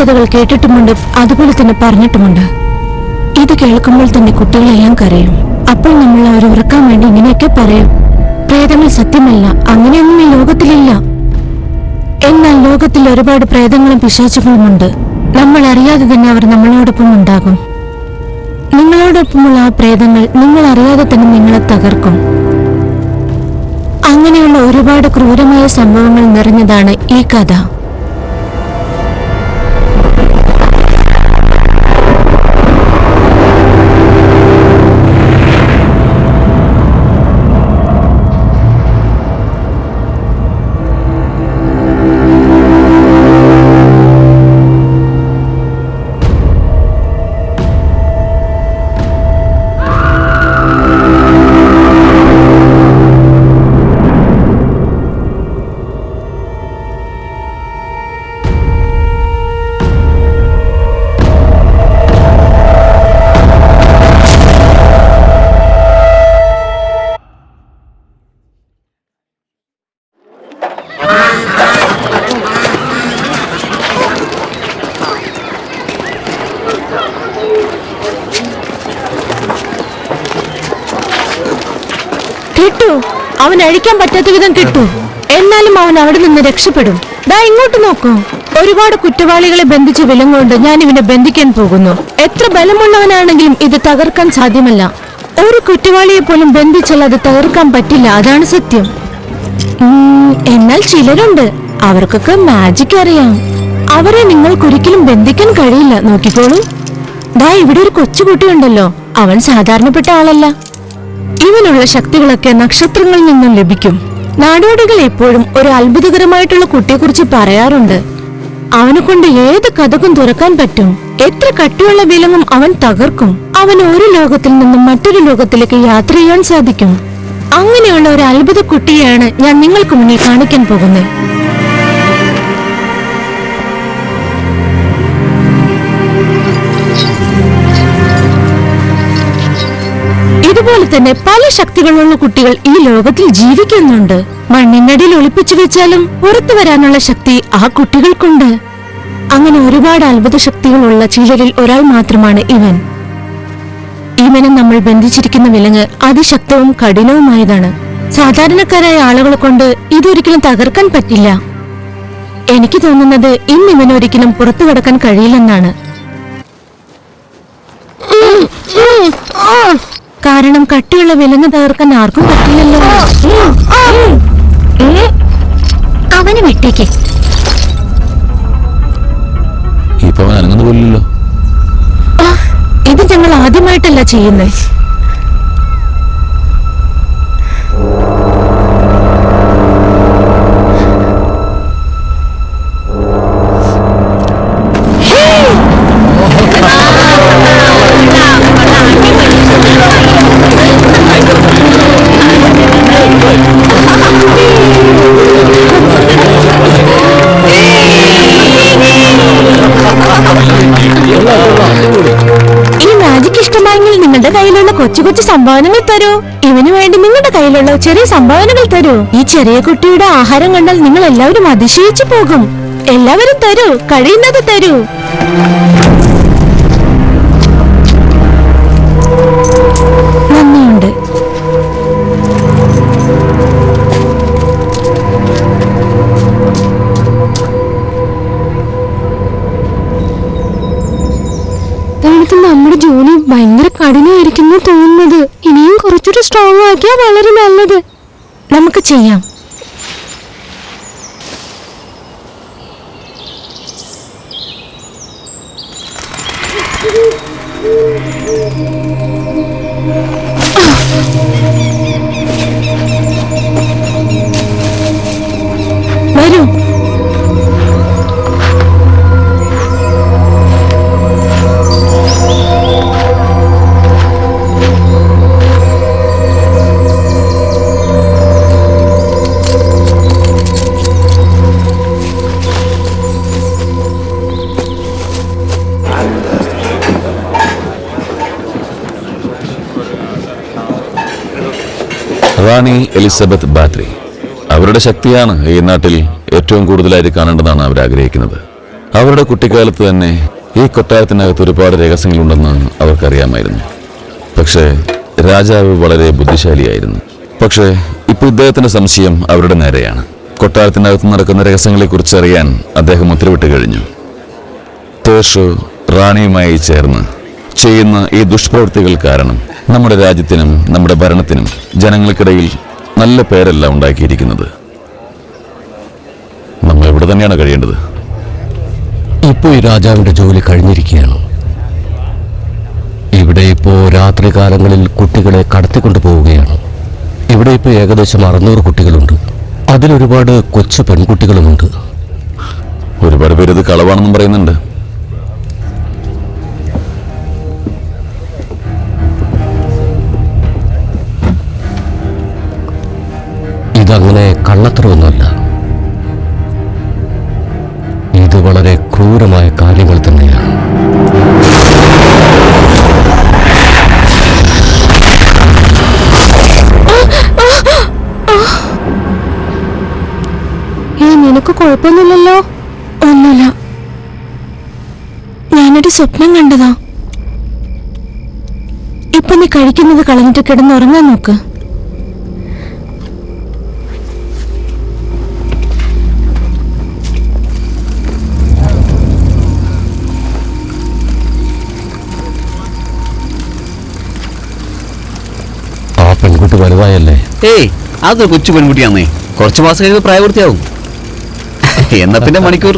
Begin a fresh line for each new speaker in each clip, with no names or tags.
കഥകൾ കേട്ടിട്ടുമുണ്ട്, അതുപോലെ തന്നെ പറഞ്ഞിട്ടുമുണ്ട്. ഇത് കേൾക്കുമ്പോൾ തന്നെ കുട്ടികളെല്ലാം കരയും. അപ്പോൾ നമ്മൾ അവരെ ഉറക്കാൻ വേണ്ടി ഇങ്ങനെയൊക്കെ പറയും, പ്രേതങ്ങൾ സത്യമല്ല, അങ്ങനെയൊന്നും ഈ ലോകത്തിലില്ല. എന്നാൽ ലോകത്തിൽ ഒരുപാട് പ്രേതങ്ങളും പിശാചുകളുമുണ്ട്. നമ്മൾ അറിയാതെ തന്നെ അവർ നമ്മളോടൊപ്പം ഉണ്ടാകും. നിങ്ങളോടൊപ്പമുള്ള ആ പ്രേതങ്ങൾ നിങ്ങൾ അറിയാതെ തന്നെ നിങ്ങളെ തകർക്കും. അങ്ങനെയുള്ള ഒരുപാട് ക്രൂരമായ സംഭവങ്ങൾ നിറഞ്ഞതാണ് ഈ കഥ. കിട്ടൂ, അവൻ അഴിക്കാൻ പറ്റാത്ത വിധം കിട്ടൂ. എന്നാലും അവൻ അവിടെ നിന്ന് രക്ഷപ്പെടും. ദാ ഇങ്ങോട്ട് നോക്കൂ, ഒരുപാട് കുറ്റവാളികളെ ബന്ധിച്ച വിലങ്ങുകൊണ്ട് ഞാൻ ഇവനെ ബന്ധിക്കാൻ പോകുന്നു. എത്ര ബലമുള്ളവനാണെങ്കിലും ഇത് തകർക്കാൻ സാധ്യമല്ല. ഒരു കുറ്റവാളിയെ പോലും ബന്ധിച്ചാൽ അത് തകർക്കാൻ പറ്റില്ല, അതാണ് സത്യം. എന്നാൽ ചിലരുണ്ട്, അവർക്കൊക്കെ മാജിക് അറിയാം. അവരെ നിങ്ങൾക്കൊരിക്കലും ബന്ധിക്കാൻ കഴിയില്ല. നോക്കിക്കോളൂ, ദാ ഇവിടെ ഒരു കൊച്ചുകുട്ടിയുണ്ടല്ലോ, അവൻ സാധാരണപ്പെട്ട ആളല്ല. ഇവനുള്ള ശക്തികളൊക്കെ നക്ഷത്രങ്ങളിൽ നിന്നും ലഭിക്കും. നാടോടികൾ എപ്പോഴും ഒരു അത്ഭുതകരമായിട്ടുള്ള കുട്ടിയെക്കുറിച്ച് പറയാറുണ്ട്. അവനെ കൊണ്ട് ഏത് കഥകും തുറക്കാൻ പറ്റും. എത്ര കട്ടിയുള്ള വിലങ്ങും അവൻ തകർക്കും. അവൻ ഒരു ലോകത്തിൽ നിന്നും മറ്റൊരു ലോകത്തിലേക്ക് യാത്ര ചെയ്യാൻ സാധിക്കും. അങ്ങനെയുള്ള ഒരു അത്ഭുത കുട്ടിയെയാണ് ഞാൻ നിങ്ങൾക്ക് മുന്നിൽ കാണിക്കാൻ പോകുന്നത്. ഇതുപോലെ തന്നെ പല ശക്തികളുള്ള കുട്ടികൾ ഈ ലോകത്തിൽ ജീവിക്കുന്നുണ്ട്. മണ്ണിനടിയിൽ ഒളിപ്പിച്ചു വെച്ചാലും പുറത്തു വരാനുള്ള ശക്തി ആ കുട്ടികൾക്കുണ്ട്. അങ്ങനെ ഒരുപാട് അത്ഭുത ശക്തികളുള്ള ചിലരിൽ ഒരാൾ മാത്രമാണ് ഇവൻ. ഇവനെ നമ്മൾ ബന്ധിച്ചിരിക്കുന്ന വിലങ്ങ് അതിശക്തവും കഠിനവുമായതാണ്. സാധാരണക്കാരായ ആളുകളെ കൊണ്ട് ഇതൊരിക്കലും തകർക്കാൻ പറ്റില്ല. എനിക്ക് തോന്നുന്നത് ഇന്ന് ഇവനൊരിക്കലും പുറത്തു കടക്കാൻ കഴിയില്ലെന്നാണ്. കാരണം കട്ടിയുള്ള വിലങ്ങ് തകർക്കാൻ ആർക്കും പറ്റില്ലല്ലോ. അവനെ വിട്ടേക്ക്. ഇത് ഞങ്ങൾ ആദ്യമായിട്ടല്ല ചെയ്യുന്നേ. കൊച്ചു കൊച്ചു സംഭാവനകൾ തരൂ. ഇവന് വേണ്ടി നിങ്ങളുടെ കയ്യിലുള്ള ചെറിയ സംഭാവനകൾ തരൂ. ഈ ചെറിയ കുട്ടിയുടെ ആഹാരം കണ്ടാൽ നിങ്ങൾ എല്ലാവരും അതിശയിച്ചു പോകും. എല്ലാവരും തരൂ, കഴിയുന്നത് തരൂ. നന്ദിയുണ്ട്. നമ്മുടെ ജോലി ഭയങ്കര കഠിനമായിരിക്കുന്നു തോന്നുന്നത്. ഇനിയും കുറച്ചുകൂടി സ്ട്രോങ് ആക്കിയാൽ വളരെ നല്ലത്. നമുക്ക് ചെയ്യാം. വരൂ.
റാണി എലിസബത്ത് ബാത്രി. അവരുടെ ശക്തിയാണ് ഈ നാട്ടിൽ ഏറ്റവും കൂടുതലായിട്ട് കാണേണ്ടതാണ് അവർ ആഗ്രഹിക്കുന്നത്. അവരുടെ കുട്ടിക്കാലത്ത് തന്നെ ഈ കൊട്ടാരത്തിനകത്ത് ഒരുപാട് രഹസ്യങ്ങളുണ്ടെന്ന് അവർക്കറിയാമായിരുന്നു. പക്ഷേ രാജാവ് വളരെ ബുദ്ധിശാലിയായിരുന്നു. പക്ഷേ ഇപ്പോൾ ഇദ്ദേഹത്തിന്റെ സംശയം അവരുടെ നേരെയാണ്. കൊട്ടാരത്തിനകത്ത് നടക്കുന്ന രഹസ്യങ്ങളെക്കുറിച്ച് അറിയാൻ അദ്ദേഹം ഉത്തരവിട്ട് കഴിഞ്ഞു. തേഷു റാണിയുമായി ചേർന്ന് ചെയ്യുന്ന ഈ ദുഷ്പ്രവൃത്തികൾ കാരണം നമ്മുടെ രാജ്യത്തിനും നമ്മുടെ ഭരണത്തിനും ജനങ്ങൾക്കിടയിൽ നല്ല പേരല്ല ഉണ്ടാക്കിയിരിക്കുന്നത്. നമ്മൾ ഇവിടെ തന്നെയാണ് കഴിയേണ്ടത്.
ഇപ്പോൾ ഈ രാജാവിന്റെ ജോലി കഴിഞ്ഞിരിക്കുകയാണ്. ഇവിടെ ഇപ്പോൾ രാത്രികാലങ്ങളിൽ കുട്ടികളെ കടത്തിക്കൊണ്ടു പോവുകയാണ്. ഇവിടെ ഇപ്പോൾ ഏകദേശം 600 കുട്ടികളുണ്ട്. അതിലൊരുപാട് കൊച്ചു പെൺകുട്ടികളുമുണ്ട്.
ഒരുപാട് പേര് ഇത് കളവാണെന്നും പറയുന്നുണ്ട്.
ഇതങ്ങനെ കള്ളത്തരമൊന്നുമല്ല. ഇത് വളരെ ക്രൂരമായ കാര്യങ്ങൾ തന്നെയാണ്.
നിനക്ക് കുഴപ്പമൊന്നുമില്ലല്ലോ? ഒന്നുമില്ല. ഞാനൊരു സ്വപ്നം കണ്ടതാ. ഇപ്പൊ നീ കഴിക്കുന്നത് കളഞ്ഞിട്ട് കിടന്നുറങ്ങാൻ നോക്ക്.
ആ പെൺകുട്ടി വലുതായല്ലേ?
ഏയ്, അതൊരു കൊച്ചു പെൺകുട്ടിയാന്നേ. കുറച്ചു മാസം കഴിയുമ്പോൾ പ്രായപൂർത്തിയാവും. എന്നാ പിന്നെ മണിക്കൂർ.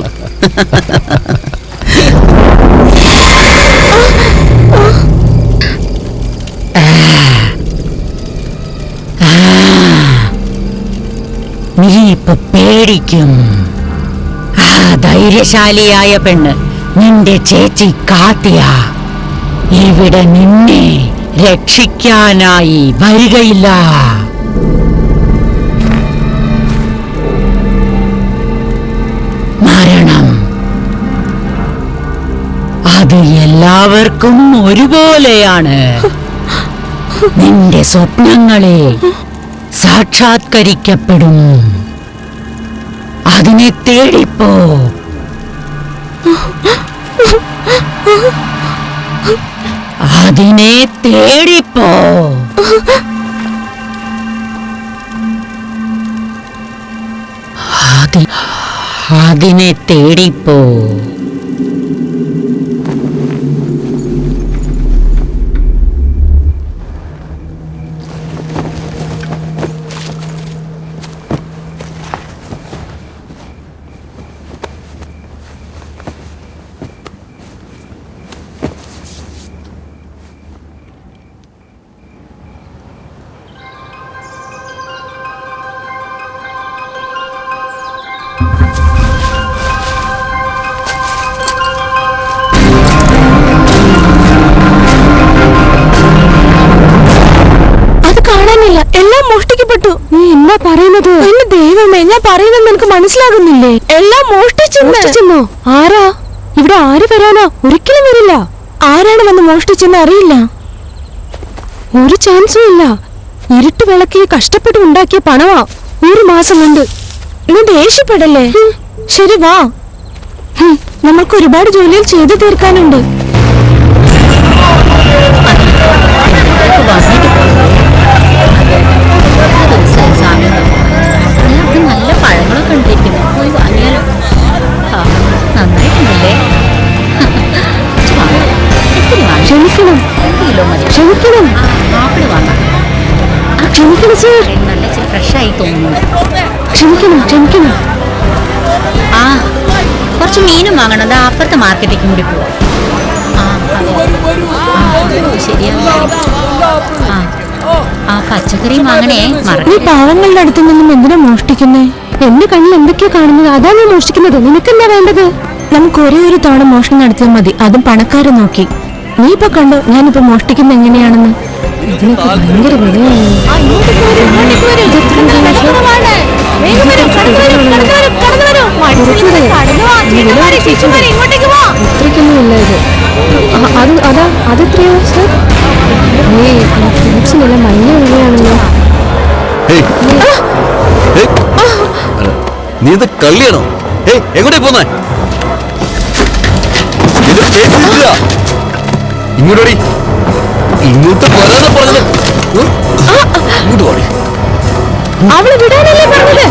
നീ ഇപ്പൊ പേടിക്കും. ആ ധൈര്യശാലിയായ പെണ്ണ് നിന്റെ ചേച്ചി കാത്തിയ ഇവിടെ നിന്നെ രക്ഷിക്കാനായി വരികയില്ല. മരണം അത് എല്ലാവർക്കും ഒരുപോലെയാണ്. നിന്റെ സ്വപ്നങ്ങളെ സാക്ഷാത്കരിക്കപ്പെടും. അതിനെ തേടിപ്പോ. അതിനെ തേടിപ്പോ. അതിനെ തേടിപ്പോ.
എല്ലാം മോഷ്ടിക്കപ്പെട്ടു. നീ എന്നാ പറയുന്നത്? എന്റെ ദൈവമേ, ഞാൻ പറയുന്നത് നിനക്ക് മനസ്സിലാകുന്നില്ലേ? എല്ലാം മോഷ്ടിച്ചെന്നോ? ആരാ? ഇവിടെ ആര് വരാനാ? ഒരിക്കലും വരില്ല. ആരാണ് വന്ന് മോഷ്ടിച്ചെന്ന് അറിയില്ല. ഒരു ചാൻസും ഇല്ല. ഇരുട്ട് വിളക്കി കഷ്ടപ്പെട്ട് ഉണ്ടാക്കിയ പണമാ. 1 മാസം കൊണ്ട്. നീ ദേഷ്യപ്പെടല്ലേ? ശരി, വാ. നമ്മൾക്ക് ഒരുപാട് ജോലികൾ ചെയ്തു തീർക്കാനുണ്ട്.
നല്ല പഴങ്ങളൊക്കെ ഉണ്ടായിരിക്കുന്നു. പോയി വാങ്ങിയാലോ? നന്നായിട്ടുണ്ടല്ലേ?
ക്ഷമിക്കണം, ക്ഷമിക്കണം,
ആപ്പിള് വാങ്ങാം.
ക്ഷമിക്കണം സർ.
നല്ല ഫ്രഷായി തോന്നുന്നു.
ക്ഷമിക്കണം, ക്ഷമിക്കണം.
ആ, കുറച്ച് മീനും വാങ്ങണം. അത് അപ്പുറത്തെ മാർക്കറ്റിലേക്കും കൂടി പോവാം. ശരിയാണ്. ആ പച്ചക്കറിയും വാങ്ങണേ.
നീ പാവങ്ങളുടെ അടുത്ത് നിന്നും എന്തിനാ മോഷ്ടിക്കുന്നേ? എന്റെ കണ്ണിൽ എന്തൊക്കെയാ കാണുന്നത്? അതാ നീ മോഷ്ടിക്കുന്നത്. നിനക്കെന്താ വേണ്ടത്? നമുക്ക് ഒരേ ഒരു തവണ മോഷണം നടത്തിയാൽ മതി, അതും പണക്കാരെ നോക്കി. നീ ഇപ്പൊ കണ്ടോ ഞാനിപ്പോ മോഷ്ടിക്കുന്നത് എങ്ങനെയാണെന്ന്? ഇതിനൊക്കെ ഭയങ്കര വിലയാണ്. ഇത്രയ്ക്കൊന്നും ഇല്ല ഇത്. അതെത്രയോ സർ? ഫ്രൂട്ട്സിനെല്ലാം മഞ്ഞ വിലയാണല്ലോ.
നീ ഇത് കള്ളിയാണോ? എങ്ങോട്ടേ പോന്നേ? ഇങ്ങോട്ടോടി, ഇങ്ങോട്ട് വരാനാ പറഞ്ഞത്. ഇങ്ങോട്ട് പോടി.
അവള് വിടാനല്ലേ പറഞ്ഞത്?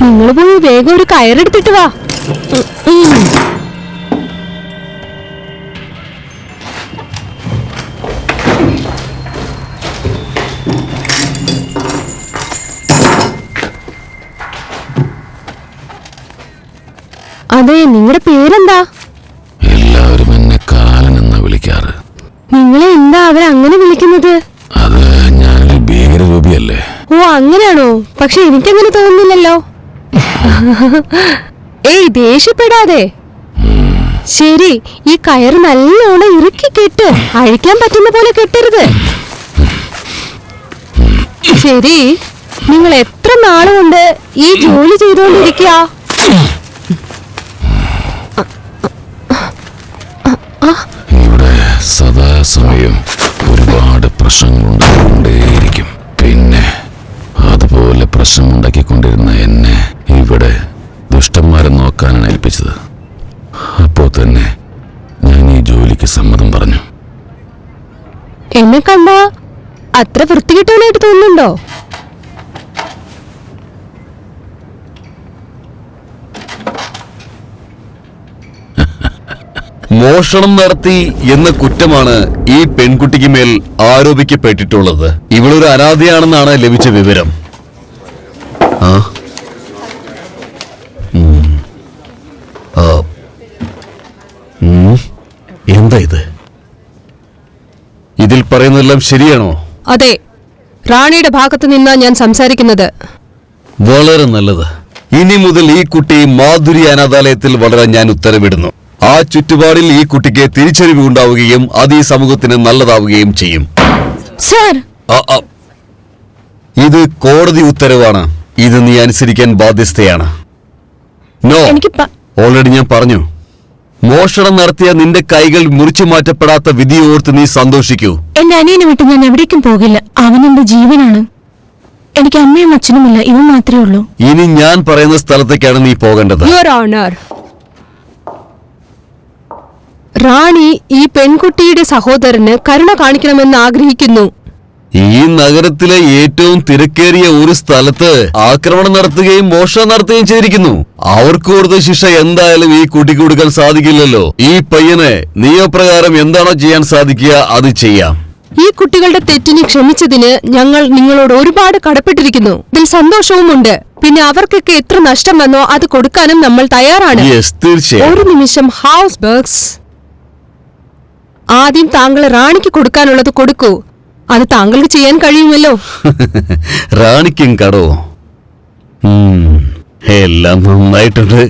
നിങ്ങൾ പോയി വേഗം ഒരു കയറെടുത്തിട്ട് വാ. അതെ, നിങ്ങളുടെ പേരെന്താ?
എല്ലാവരും എന്നെ കാലൻ എന്നാ വിളിക്കാറ്.
നിങ്ങളെ എന്താ അവരങ്ങനെ വിളിക്കുന്നത്?
അത് ഞാനൊരു ഭീകരരൂപിയല്ലേ?
ഓ, അങ്ങനെയാണോ? പക്ഷെ എനിക്കങ്ങനെ തോന്നുന്നില്ലല്ലോ. ഏയ്, ദേഷ്യപ്പെടാതെ. ശരി, ഈ കയറ് നല്ലോണം ഇറുക്കി കെട്ട്. അഴിക്കാൻ പറ്റുന്ന പോലെ കെട്ടരുത്. ശരി, നിങ്ങൾ എത്ര നാളുകൊണ്ട് ഈ ജോലി ചെയ്തുകൊണ്ടിരിക്കുക?
ഇവിടെ സദാസമയം ഒരുപാട് പ്രശ്നങ്ങളുണ്ടാക്കിക്കൊണ്ടേയിരിക്കും. പിന്നെ അതുപോലെ പ്രശ്നമുണ്ടാക്കിക്കൊണ്ടിരുന്ന എന്നെ ഇവിടെ ദുഷ്ടന്മാരെ നോക്കാനാണ് ഏൽപ്പിച്ചത്. അപ്പോൾ തന്നെ ഞാൻ ഈ ജോലിക്ക് സമ്മതം പറഞ്ഞു.
എന്നെ കണ്ട അത്ര വൃത്തികെട്ടവനായിട്ട് തോന്നുന്നുണ്ടോ?
മോഷണം നടത്തി എന്ന കുറ്റമാണ് ഈ പെൺകുട്ടിക്ക് മേൽ ആരോപിക്കപ്പെട്ടിട്ടുള്ളത്. ഇവളൊരു അനാഥയാണെന്നാണ് ലഭിച്ച വിവരം. എന്താ ഇത്? ഇതിൽ പറയുന്നതെല്ലാം ശരിയാണോ?
അതെ, റാണിയുടെ ഭാഗത്ത് നിന്നാ ഞാൻ സംസാരിക്കുന്നത്.
വളരെ നല്ലത്. ഇനി മുതൽ ഈ കുട്ടി മാധുരി അനാഥാലയത്തിൽ വളരാൻ ഞാൻ ഉത്തരവിടുന്നു. ആ ചുറ്റുപാടിൽ ഈ കുട്ടിക്ക് തിരിച്ചറിവ് ഉണ്ടാവുകയും അത് ഈ സമൂഹത്തിന് നല്ലതാവുകയും ചെയ്യും.
സർ,
ഇത് കോടതി ഉത്തരവാണ്. ഇത് നീ അനുസരിക്കാൻ ബാധ്യസ്ഥയാണ്. നോ, ഓൾറെഡി ഞാൻ പറഞ്ഞു. മോഷണം നടത്തിയ നിന്റെ കൈകൾ മുറിച്ചു മാറ്റപ്പെടാത്ത വിധി ഓർത്ത് നീ സന്തോഷിക്കൂ.
എന്റെ അനിയനെ വിട്ട് ഞാൻ എവിടേക്കും പോകില്ല. അവൻ എന്റെ ജീവനാണ്. എനിക്ക് അമ്മയും അച്ഛനുമില്ല, ഇവ മാത്രമേ ഉള്ളൂ.
ഇനി ഞാൻ പറയുന്ന സ്ഥലത്തേക്കാണ് നീ പോകേണ്ടത്.
യുവർ ഓണർ, റാണി ഈ പെൺകുട്ടിയുടെ സഹോദരന് കരുണ കാണിക്കണമെന്ന് ആഗ്രഹിക്കുന്നു.
ഈ നഗരത്തിലെ ഏറ്റവും തിരക്കേറിയ ഒരു സ്ഥലത്ത് ആക്രമണം നടത്തുകയും മോഷണം നടത്തുകയും ചെയ്തിരിക്കുന്നു. അവർക്ക് കൊടുത്ത ശിക്ഷ എന്തായാലും ഈ കുട്ടിക്ക് കൊടുക്കാൻ സാധിക്കില്ലല്ലോ. ഈ പയ്യനെ നിയമപ്രകാരം എന്താണോ ചെയ്യാൻ സാധിക്കുക അത് ചെയ്യാം.
ഈ കുട്ടികളുടെ തെറ്റിന് ക്ഷമിച്ചതിന് ഞങ്ങൾ നിങ്ങളോട് ഒരുപാട് കടപ്പെട്ടിരിക്കുന്നു. ഇതിൽ സന്തോഷവുമുണ്ട്. പിന്നെ അവർക്കൊക്കെ എത്ര നഷ്ടം വന്നോ അത് കൊടുക്കാനും നമ്മൾ തയ്യാറാണ്.
തീർച്ചയായും.
ഒരു നിമിഷം, ഹൗസ് ബർഗ്സ്. ആദ്യം താങ്കൾ റാണിക്ക് കൊടുക്കാനുള്ളത് കൊടുക്കൂ. അത് താങ്കൾക്ക് ചെയ്യാൻ കഴിയുമല്ലോ.
റാണിക്കും കടോ? എല്ലാം നന്നായിട്ടുണ്ട്.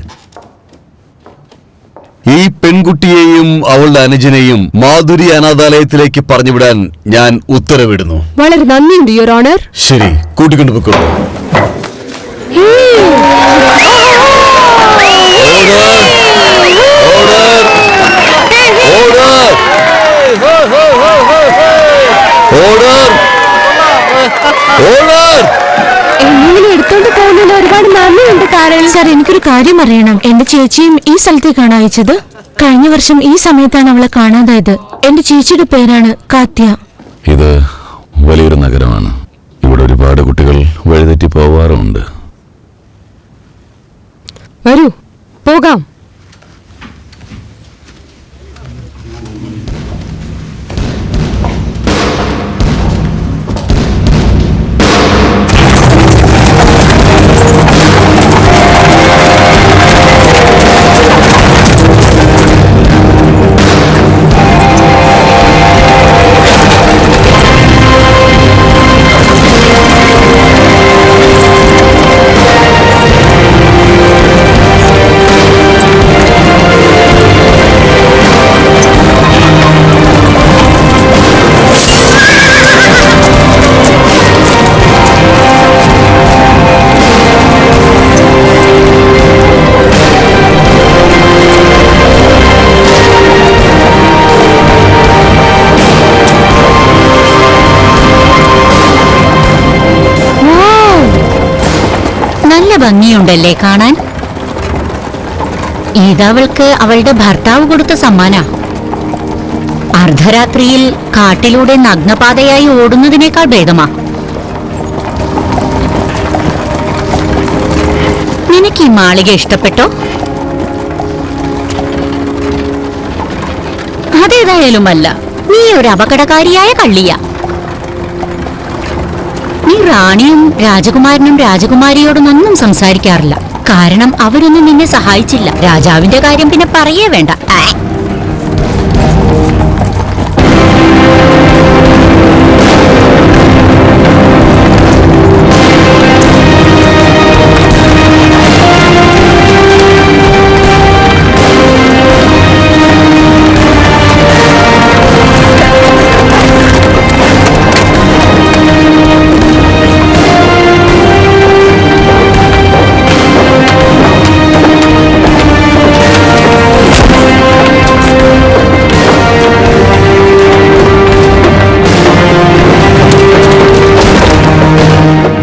ഈ പെൺകുട്ടിയെയും അവളുടെ അനുജനെയും മാധുരി അനാഥാലയത്തിലേക്ക് പറഞ്ഞുവിടാൻ ഞാൻ ഉത്തരവിടുന്നു.
വളരെ നന്ദിയുണ്ട് യുവർ ഓണർ.
ശരി, കൂട്ടിക്കൊണ്ടുപോയിക്കോളൂ.
എന്തെങ്കിലും എടുത്തോണ്ട് പോകുന്നതിന് ഒരുപാട് നന്ദിയുണ്ട്. കാരണം സാർ, എനിക്കൊരു കാര്യം അറിയണം. എന്റെ ചേച്ചിയും ഈ സ്ഥലത്തേക്കാണ് അയച്ചത്. കഴിഞ്ഞ വർഷം ഈ സമയത്താണ് അവളെ കാണാതായത്. എന്റെ ചേച്ചിയുടെ പേരാണ് കാത്യ.
ഇത് വലിയൊരു നഗരമാണ്. ഇവിടെ ഒരുപാട് കുട്ടികൾ വഴിതെറ്റി പോവാറുമുണ്ട്.
വരൂ, പോകാം.
ഭംഗിയുണ്ടല്ലേ കാണാൻ. ഇതവൾക്ക് അവളുടെ ഭർത്താവ് കൊടുത്ത സമ്മാന. അർദ്ധരാത്രിയിൽ കാട്ടിലൂടെ നഗ്നപാതയായി ഓടുന്നതിനേക്കാൾ ഭേദമാ. നിനക്ക് ഈ മാളിക ഇഷ്ടപ്പെട്ടോ? അതേതായാലുമല്ല, നീ ഒരു അപകടകാരിയായ കള്ളിയ. നീ റാണിയും രാജകുമാരനും രാജകുമാരിയോടൊന്നും സംസാരിക്കാറില്ല. കാരണം അവരൊന്നും നിന്നെ സഹായിച്ചില്ല. രാജാവിന്റെ കാര്യം പിന്നെ പറയേ വേണ്ട.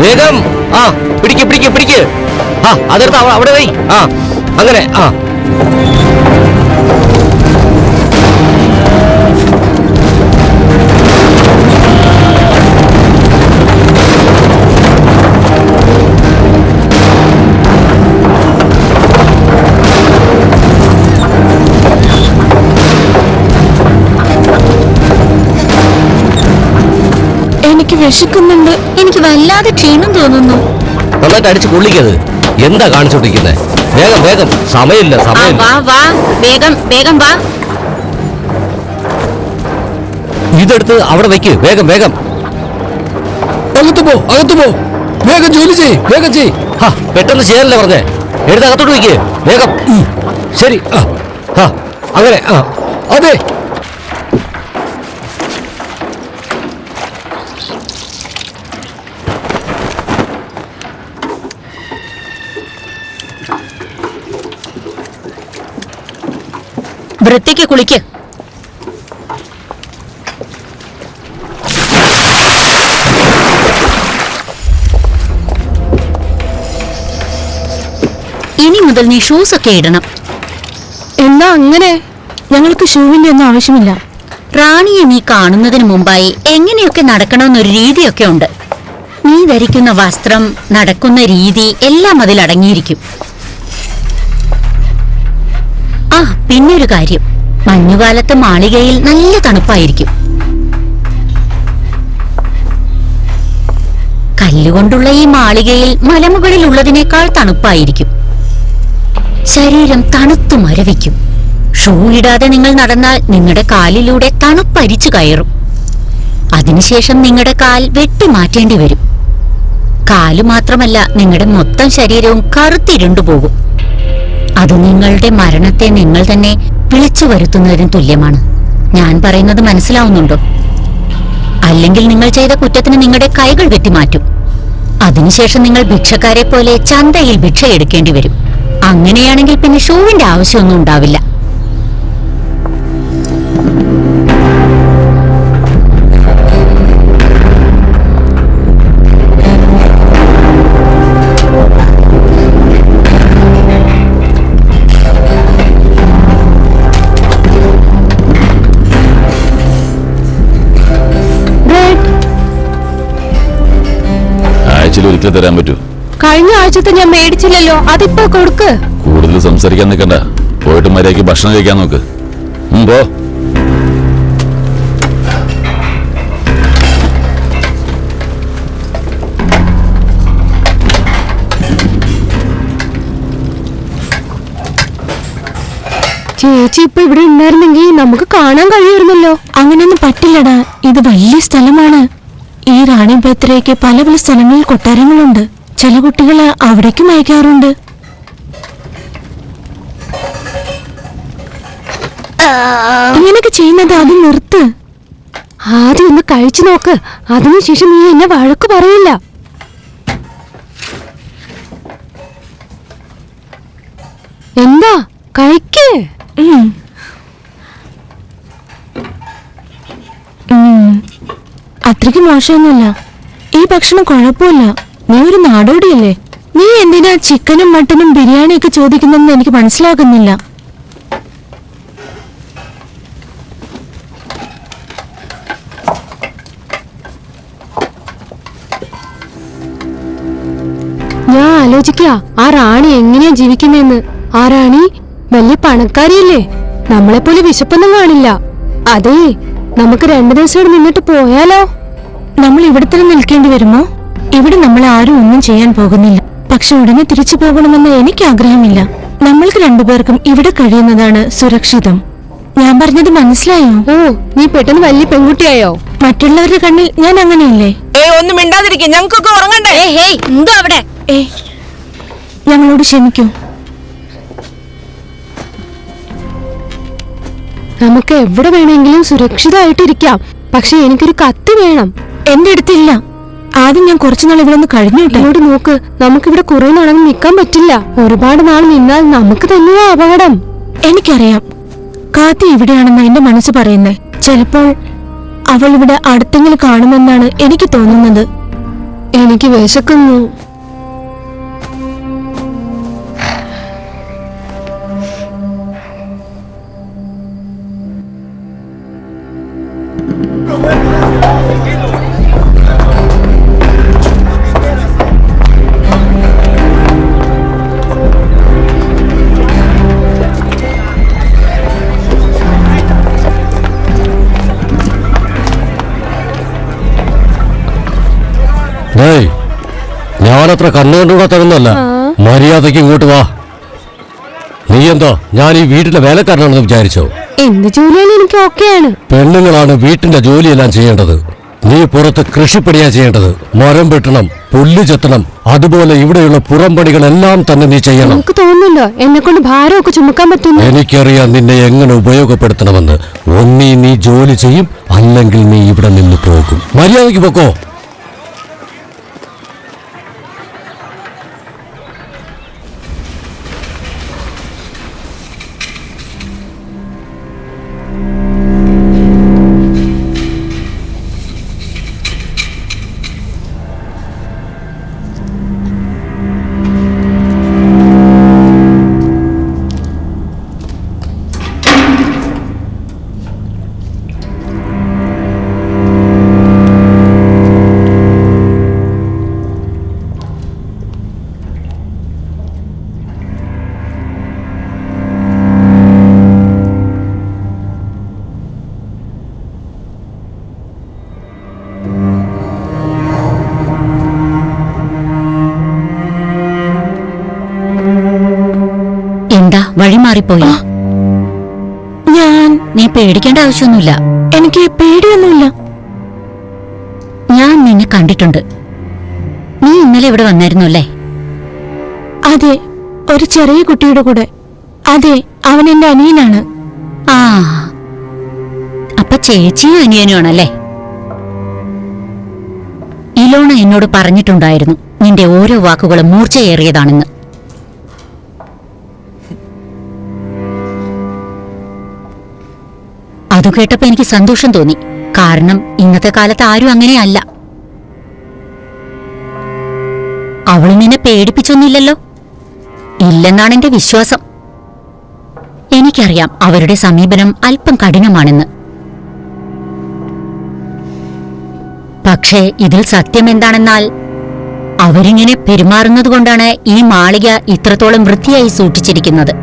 വേഗം ആ പിടിക്ക് പിടിക്ക് പിടിക്ക്. ആ അതെടുത്ത് അവിടെ വൈ. ആ അങ്ങനെ. ആ
എനിക്ക് വിശക്കുന്നുണ്ട്.
എനിക്ക് വല്ലാതെ ക്ഷീണം തോന്നുന്നു.
നന്നായിട്ട് അടിച്ച് കൊള്ളിക്കത്. എന്താ കാണിച്ചോണ്ടിരിക്കുന്നേ? വേഗം വേഗം, സമയമില്ല സമയമില്ല.
വാ വാ, വേഗം വേഗം വാ.
ഇതെടുത്ത് അവിടെ വെക്ക്. വേഗം വേഗം. അകത്തു പോ, അകത്തു പോ. വേഗം ജോലി ചെയ്, വേഗം ചെയ്. പെട്ടെന്ന് ചെയ്യാനല്ലേ പറഞ്ഞേ? എടുത്ത് അകത്തോട്ട് വെക്ക് വേഗം. ശരി. അങ്ങനെ. അതെ.
വൃത്തിക്ക് കുളിക്ക്. ഇനി മുതൽ നീ ഷൂസ് ഒക്കെ ഇടണം.
എന്നാ അങ്ങനെ? ഞങ്ങൾക്ക് ഷൂവിന്റെ ഒന്നും ആവശ്യമില്ല.
റാണിയെ നീ കാണുന്നതിന് മുമ്പായി എങ്ങനെയൊക്കെ നടക്കണമെന്നൊരു രീതിയൊക്കെ ഉണ്ട്. നീ ധരിക്കുന്ന വസ്ത്രം, നടക്കുന്ന രീതി എല്ലാം അതിലടങ്ങിയിരിക്കും. ആ പിന്നൊരു കാര്യം, മഞ്ഞുകാലത്ത് മാളികയിൽ നല്ല തണുപ്പായിരിക്കും. കല്ലുകൊണ്ടുള്ള ഈ മാളികയിൽ മലമുകളിൽ ഉള്ളതിനേക്കാൾ തണുപ്പായിരിക്കും. ശരീരം തണുത്തു മരവിക്കും. ഷൂ ഇടാതെ നിങ്ങൾ നടന്നാൽ നിങ്ങളുടെ കാലിലൂടെ തണുപ്പരിച്ചു കയറും. അതിനുശേഷം നിങ്ങളുടെ കാൽ വെട്ടിമാറ്റേണ്ടി വരും. കാല് മാത്രമല്ല, നിങ്ങളുടെ മൊത്തം ശരീരവും കറുത്തിരുണ്ടു പോകും. അത് നിങ്ങളുടെ മരണത്തെ നിങ്ങൾ തന്നെ വിളിച്ചു വരുത്തുന്നതിന് തുല്യമാണ്. ഞാൻ പറയുന്നത് മനസ്സിലാവുന്നുണ്ടോ? അല്ലെങ്കിൽ നിങ്ങൾ ചെയ്ത കുറ്റത്തിന് നിങ്ങളുടെ കൈകൾ വെട്ടിമാറ്റും. അതിനുശേഷം നിങ്ങൾ ഭിക്ഷക്കാരെ പോലെ ചന്തയിൽ ഭിക്ഷ എടുക്കേണ്ടി വരും. അങ്ങനെയാണെങ്കിൽ പിന്നെ ഷൂവിന്റെ ആവശ്യമൊന്നും ഉണ്ടാവില്ല.
ഒരിക്കലും തരാൻ പറ്റൂ.
കഴിഞ്ഞ ആഴ്ചത്തെ ഞാൻ മേടിച്ചില്ലല്ലോ, അതിപ്പോ കൊടുക്ക്.
കൂടുതൽ സംസാരിക്കാൻ നിൽക്കണ്ട. പോയിട്ട് മര്യാദയ്ക്ക് ഭക്ഷണം കഴിക്കാൻ നോക്ക്. പോ.
ചേച്ചി ഇപ്പൊ ഇവിടെ ഉണ്ടായിരുന്നെങ്കിൽ നമുക്ക് കാണാൻ കഴിയുമായിരുന്നല്ലോ. അങ്ങനെയൊന്നും പറ്റില്ലടാ, ഇത് വലിയ സ്ഥലമാണ്. ഈ റാണി ബേത്രയ്ക്ക് പല പല സ്ഥലങ്ങളിൽ കൊട്ടാരങ്ങളുണ്ട്. ചില കുട്ടികൾ അവിടേക്കും അയക്കാറുണ്ട്. ഇങ്ങനെയൊക്കെ ചെയ്യുന്നത് ആദ്യം നിർത്ത്. ആദ്യം ഒന്ന് കഴിച്ചു നോക്ക്, അതിനുശേഷം നീ എന്നെ വഴക്ക് പറയില്ല. എന്താ കഴിക്കേ? അത്രയ്ക്ക് മോശമൊന്നുമല്ല. ഈ ഭക്ഷണം കുഴപ്പമില്ല. നീ ഒരു നാടോടിയല്ലേ, നീ എന്തിനാ ചിക്കനും മട്ടനും ബിരിയാണിയൊക്കെ ചോദിക്കുന്നെന്ന് എനിക്ക് മനസ്സിലാകുന്നില്ല.
ഞാൻ ആലോചിക്കുക ആ റാണി എങ്ങനെയാ ജീവിക്കുന്നതെന്ന്. ആ റാണി വലിയ പണക്കാരിയല്ലേ, നമ്മളെപ്പോലെ വിശപ്പൊന്നും കാണില്ല. അതേ, നമുക്ക് 2 ദിവസം ഇവിടെ നിന്നിട്ട് പോയാലോ?
നമ്മൾ ഇവിടെ തന്നെ നിൽക്കേണ്ടി വരുമോ? ഇവിടെ നമ്മളെ ആരും ഒന്നും ചെയ്യാൻ പോകുന്നില്ല. പക്ഷെ ഉടനെ തിരിച്ചു പോകണമെന്ന് എനിക്ക് ആഗ്രഹമില്ല. നമ്മൾക്ക് 2 പേർക്കും ഇവിടെ കഴിയുന്നതാണ് സുരക്ഷിതം. ഞാൻ പറഞ്ഞത് മനസ്സിലായോ?
ഓ, നീ പെട്ടെന്ന് വലിയ പെൺകുട്ടിയായോ?
മറ്റുള്ളവരുടെ കണ്ണിൽ ഞാൻ അങ്ങനെയല്ലേ?
ഒന്നും മിണ്ടാതിരിക്കും, ഞങ്ങൾക്കൊക്കെ ഉറങ്ങണ്ടേ?
എന്തോ അവിടെ?
ഞങ്ങളോട് ക്ഷമിക്കൂ.
നമുക്ക് എവിടെ വേണമെങ്കിലും സുരക്ഷിതമായിട്ടിരിക്കാം. പക്ഷെ എനിക്കൊരു കത്ത് വേണം.
എന്റെ അടുത്തില്ല. ആദ്യം ഞാൻ കുറച്ചുനാൾ ഇവിടെ നിന്ന് കഴിഞ്ഞോട്ടെ.
ഇങ്ങോട്ട് നോക്ക്, നമുക്കിവിടെ കുറെ നാളൊന്നും നിൽക്കാൻ പറ്റില്ല. ഒരുപാട് നാൾ നിന്നാൽ നമുക്ക് തന്നെയാ അപകടം.
എനിക്കറിയാം, കാത്തി ഇവിടെയാണെന്ന് എന്റെ മനസ്സ് പറയുന്നേ. ചിലപ്പോൾ അവൾ ഇവിടെ അടുത്തെങ്കിലും കാണുമെന്നാണ് എനിക്ക് തോന്നുന്നത്.
എനിക്ക് വിശക്കുന്നു.
ഞാനത്ര കണ്ണുകൊണ്ടുകൂടാത്തതൊന്നുമല്ല. മര്യാദയ്ക്ക് ഇങ്ങോട്ട് വാ. നീ എന്തോ ഞാൻ ഈ വീട്ടിലെ വേലക്കാരനാണെന്ന് വിചാരിച്ചോ?
എന്ത് ജോലിയാണ് എനിക്ക് ഓക്കെയാണ്.
പെണ്ണുങ്ങളാണ് വീട്ടിന്റെ ജോലിയെല്ലാം ചെയ്യേണ്ടത്. നീ പുറത്ത് കൃഷിപ്പണിയാ ചെയ്യേണ്ടത്. മരം വെട്ടണം, പുല്ല് ചെത്തണം, അതുപോലെ ഇവിടെയുള്ള പുറംപണികളെല്ലാം തന്നെ നീ ചെയ്യണം.
എനിക്ക് തോന്നുന്നുണ്ടോ എന്നെ കൊണ്ട് ഭാരമൊക്കെ ചുമക്കാൻ പറ്റുന്നു?
എനിക്കറിയാം നിന്നെ എങ്ങനെ ഉപയോഗപ്പെടുത്തണമെന്ന്. ഒന്നീ നീ ജോലി ചെയ്യും, അല്ലെങ്കിൽ നീ ഇവിടെ നിന്ന് പോകും. മര്യാദയ്ക്ക് പൊക്കോ.
വഴിമാറിപ്പോയി. നീ പേടിക്കേണ്ട ആവശ്യമൊന്നുമില്ല.
എനിക്ക് പേടിയൊന്നുമില്ല.
ഞാൻ നിന്നെ കണ്ടിട്ടുണ്ട്. നീ ഇന്നലെ ഇവിടെ വന്നായിരുന്നു അല്ലേ?
അതെ, ഒരു ചെറിയ കുട്ടിയുടെ കൂടെ. അതെ, അവൻ എന്റെ അനിയനാണ്.
ആ, അപ്പൊ ചേച്ചിയും അനിയനുമാണല്ലേ? ഇലോണ എന്നോട് പറഞ്ഞിട്ടുണ്ടായിരുന്നു നിന്റെ ഓരോ വാക്കുകളും മൂർച്ചയേറിയതാണെന്ന്. അതു കേട്ടപ്പോ എനിക്ക് സന്തോഷം തോന്നി. കാരണം ഇന്നത്തെ കാലത്ത് ആരും അങ്ങനെയല്ല. അവള് നിന്നെ പേടിപ്പിച്ചൊന്നുമില്ലല്ലോ? ഇല്ലെന്നാണ് എന്റെ വിശ്വാസം. എനിക്കറിയാം അവരുടെ സമീപനം അല്പം കഠിനമാണെന്ന്. പക്ഷേ ഇതിൽ സത്യം എന്താണെന്നാൽ അവരിങ്ങനെ പെരുമാറുന്നതുകൊണ്ടാണ് ഈ മാളിക ഇത്രത്തോളം വൃത്തിയായി സൂക്ഷിച്ചിരിക്കുന്നത്.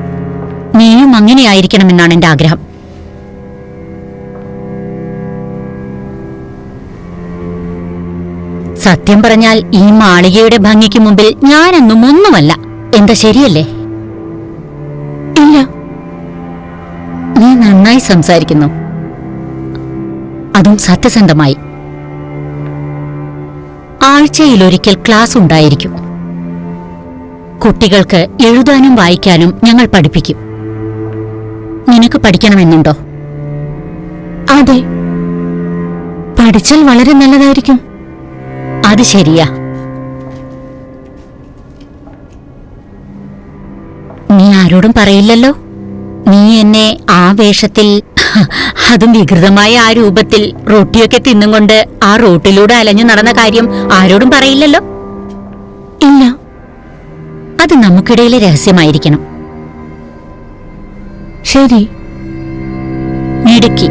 നീയും അങ്ങനെയായിരിക്കണമെന്നാണ് എന്റെ ആഗ്രഹം. സത്യം പറഞ്ഞാൽ ഈ മാളികയുടെ ഭംഗിക്ക് മുമ്പിൽ ഞാനൊന്നും ഒന്നുമല്ല. എന്താ ശരിയല്ലേ?
ഇല്ല,
നീ നന്നായി സംസാരിക്കുന്നു, അതും സത്യസന്ധമായി. ആഴ്ചയിലൊരിക്കൽ ക്ലാസ് ഉണ്ടായിരിക്കും. കുട്ടികൾക്ക് എഴുതാനും വായിക്കാനും ഞങ്ങൾ പഠിപ്പിക്കും. നിനക്ക് പഠിക്കണമെന്നുണ്ടോ?
അതെ, പഠിച്ചാൽ വളരെ നല്ലതായിരിക്കും.
അത് ശരിയാ. നീ ആരോടും പറയില്ലല്ലോ? നീ എന്നെ ആ വേഷത്തിൽ, അതും വികൃതമായ ആ രൂപത്തിൽ റൊട്ടിയൊക്കെ തിന്നുകൊണ്ട് ആ റോട്ടിലൂടെ അലഞ്ഞു നടന്ന കാര്യം ആരോടും പറയില്ലല്ലോ?
ഇല്ല.
അത് നമുക്കിടയിലെ രഹസ്യമായിരിക്കണം.
ശരി.
മിടുക്കി.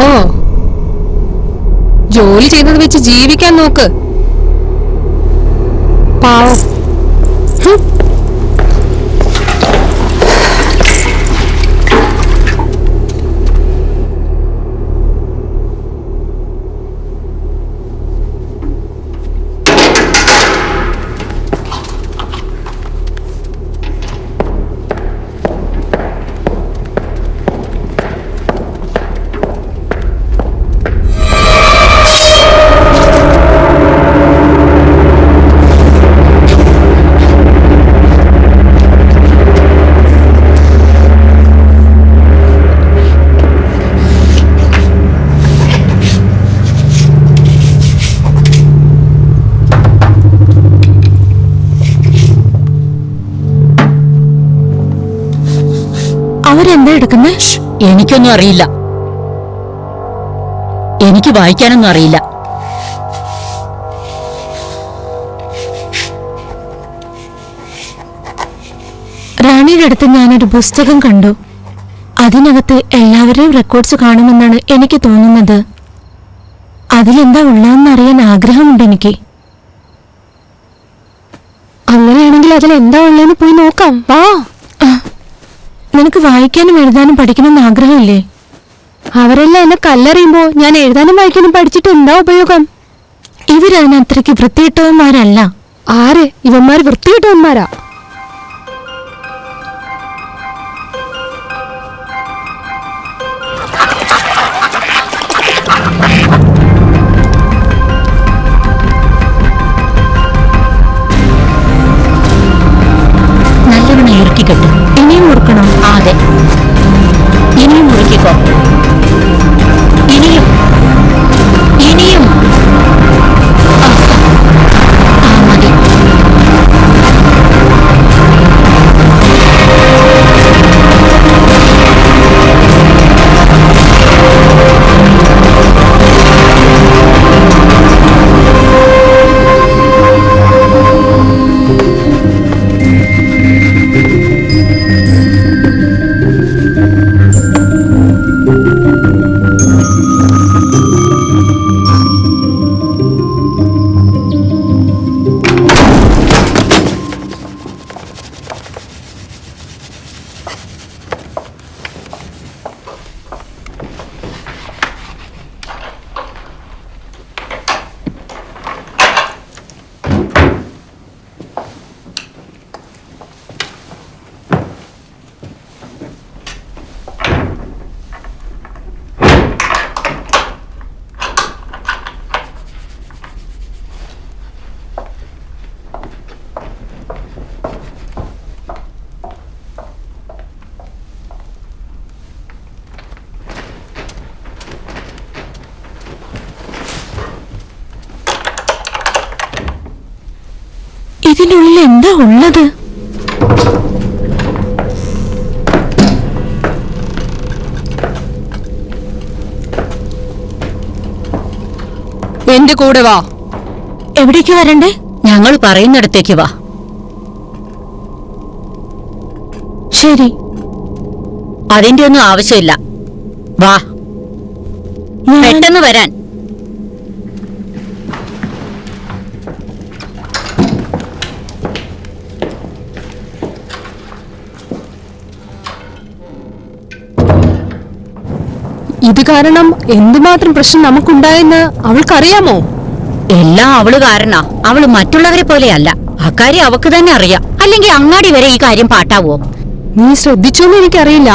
ഓ, ജോലി ചെയ്തത് വെച്ച് ജീവിക്കാൻ നോക്ക്. പാവം. ഹും.
അവരെന്താ എടുക്കുന്നേ?
എനിക്കൊന്നും അറിയില്ല. എനിക്ക് വായിക്കാനൊന്നും അറിയില്ല.
റാണിയുടെ അടുത്ത് ഞാനൊരു പുസ്തകം കണ്ടു. അതിനകത്ത് എല്ലാവരുടെയും റെക്കോർഡ്സ് കാണുമെന്നാണ് എനിക്ക് തോന്നുന്നത്. അതിലെന്താ ഉള്ളതെന്ന് അറിയാൻ ആഗ്രഹമുണ്ട് എനിക്ക്.
അങ്ങനെയാണെങ്കിൽ അതിലെന്താ ഉള്ളതെന്ന് പോയി നോക്കാം. വാ.
നിനക്ക് വായിക്കാനും എഴുതാനും പഠിക്കണമെന്ന് ആഗ്രഹമില്ലേ?
അവരെല്ലാം എന്നെ കല്ലെറിയുമ്പോ ഞാൻ എഴുതാനും വായിക്കാനും പഠിച്ചിട്ട് എന്താ ഉപയോഗം?
ഇവരതിന് അത്രയ്ക്ക് വൃത്തിയിട്ടവന്മാരല്ല.
ആര്? ഇവന്മാര് വൃത്തിയിട്ടവന്മാരാ.
നല്ലവണ്ണം ഇറുക്കിക്കെട്ടു.
ഇനിയും മുറുക്കണം.
അതെ, ഇനിയും മുറുക്കിക്കോ. ഇനിയും ഇനിയും. മതി.
ഇതിനുള്ളിൽ എന്താ ഉള്ളത്?
എന്റെ കൂടെ വാ.
എവിടേക്ക് വരണ്ടേ?
ഞങ്ങൾ പറയുന്നിടത്തേക്ക് വാ.
ശരി.
അതിന്റെ ഒന്നും ആവശ്യമില്ല. വാ, പെട്ടെന്ന് വരാൻ.
ഇത് കാരണം എന്തുമാത്രം പ്രശ്നം നമുക്കുണ്ടായെന്ന് അവൾക്കറിയാമോ?
എല്ലാം അവള് കാരണ. അവള് മറ്റുള്ളവരെ പോലെയല്ല. അക്കാര്യം അവക്ക് തന്നെ അറിയാം. അല്ലെങ്കിൽ അങ്ങാടി വരെ ഈ കാര്യം പാട്ടാവോ?
നീ ശ്രദ്ധിച്ചോന്ന് എനിക്കറിയില്ല.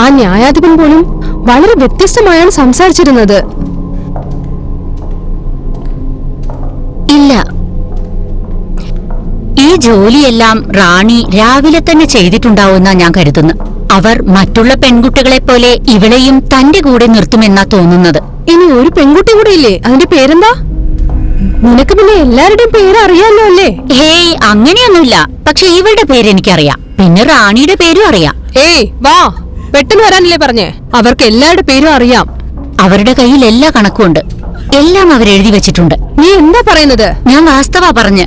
ആ ന്യായാധിപൻ പോലും വളരെ വ്യത്യസ്തമായാണ് സംസാരിച്ചിരുന്നത്.
ഇല്ല, ഈ ജോലിയെല്ലാം റാണി രാവിലെ തന്നെ ചെയ്തിട്ടുണ്ടാവുമെന്നാ ഞാൻ കരുതുന്നു. അവർ മറ്റുള്ള പെൺകുട്ടികളെ പോലെ ഇവളെയും തന്റെ കൂടെ നിർത്തുമെന്നാ തോന്നുന്നത്.
ഇനി ഒരു പെൺകുട്ടി കൂടെ ഇല്ലേ? അതിന്റെ പേരെന്താ? നിനക്ക് പിന്നെ എല്ലാവരുടെയും പേര് അറിയാലോ അല്ലേ?
ഹേയ്, അങ്ങനെയൊന്നുമില്ല. പക്ഷെ ഇവളുടെ പേര് എനിക്കറിയാം. പിന്നെ റാണിയുടെ പേരും അറിയാം.
ഏയ് വാ, പെട്ടെന്ന് വരാനല്ലേ പറഞ്ഞേ? അവർക്ക് എല്ലാവരുടെ പേരും അറിയാം.
അവരുടെ കയ്യിൽ എല്ലാ കണക്കുണ്ട്. എല്ലാം അവരെഴുതി വെച്ചിട്ടുണ്ട്.
നീ എന്താ പറയുന്നത്?
ഞാൻ വാസ്തവ പറഞ്ഞ്.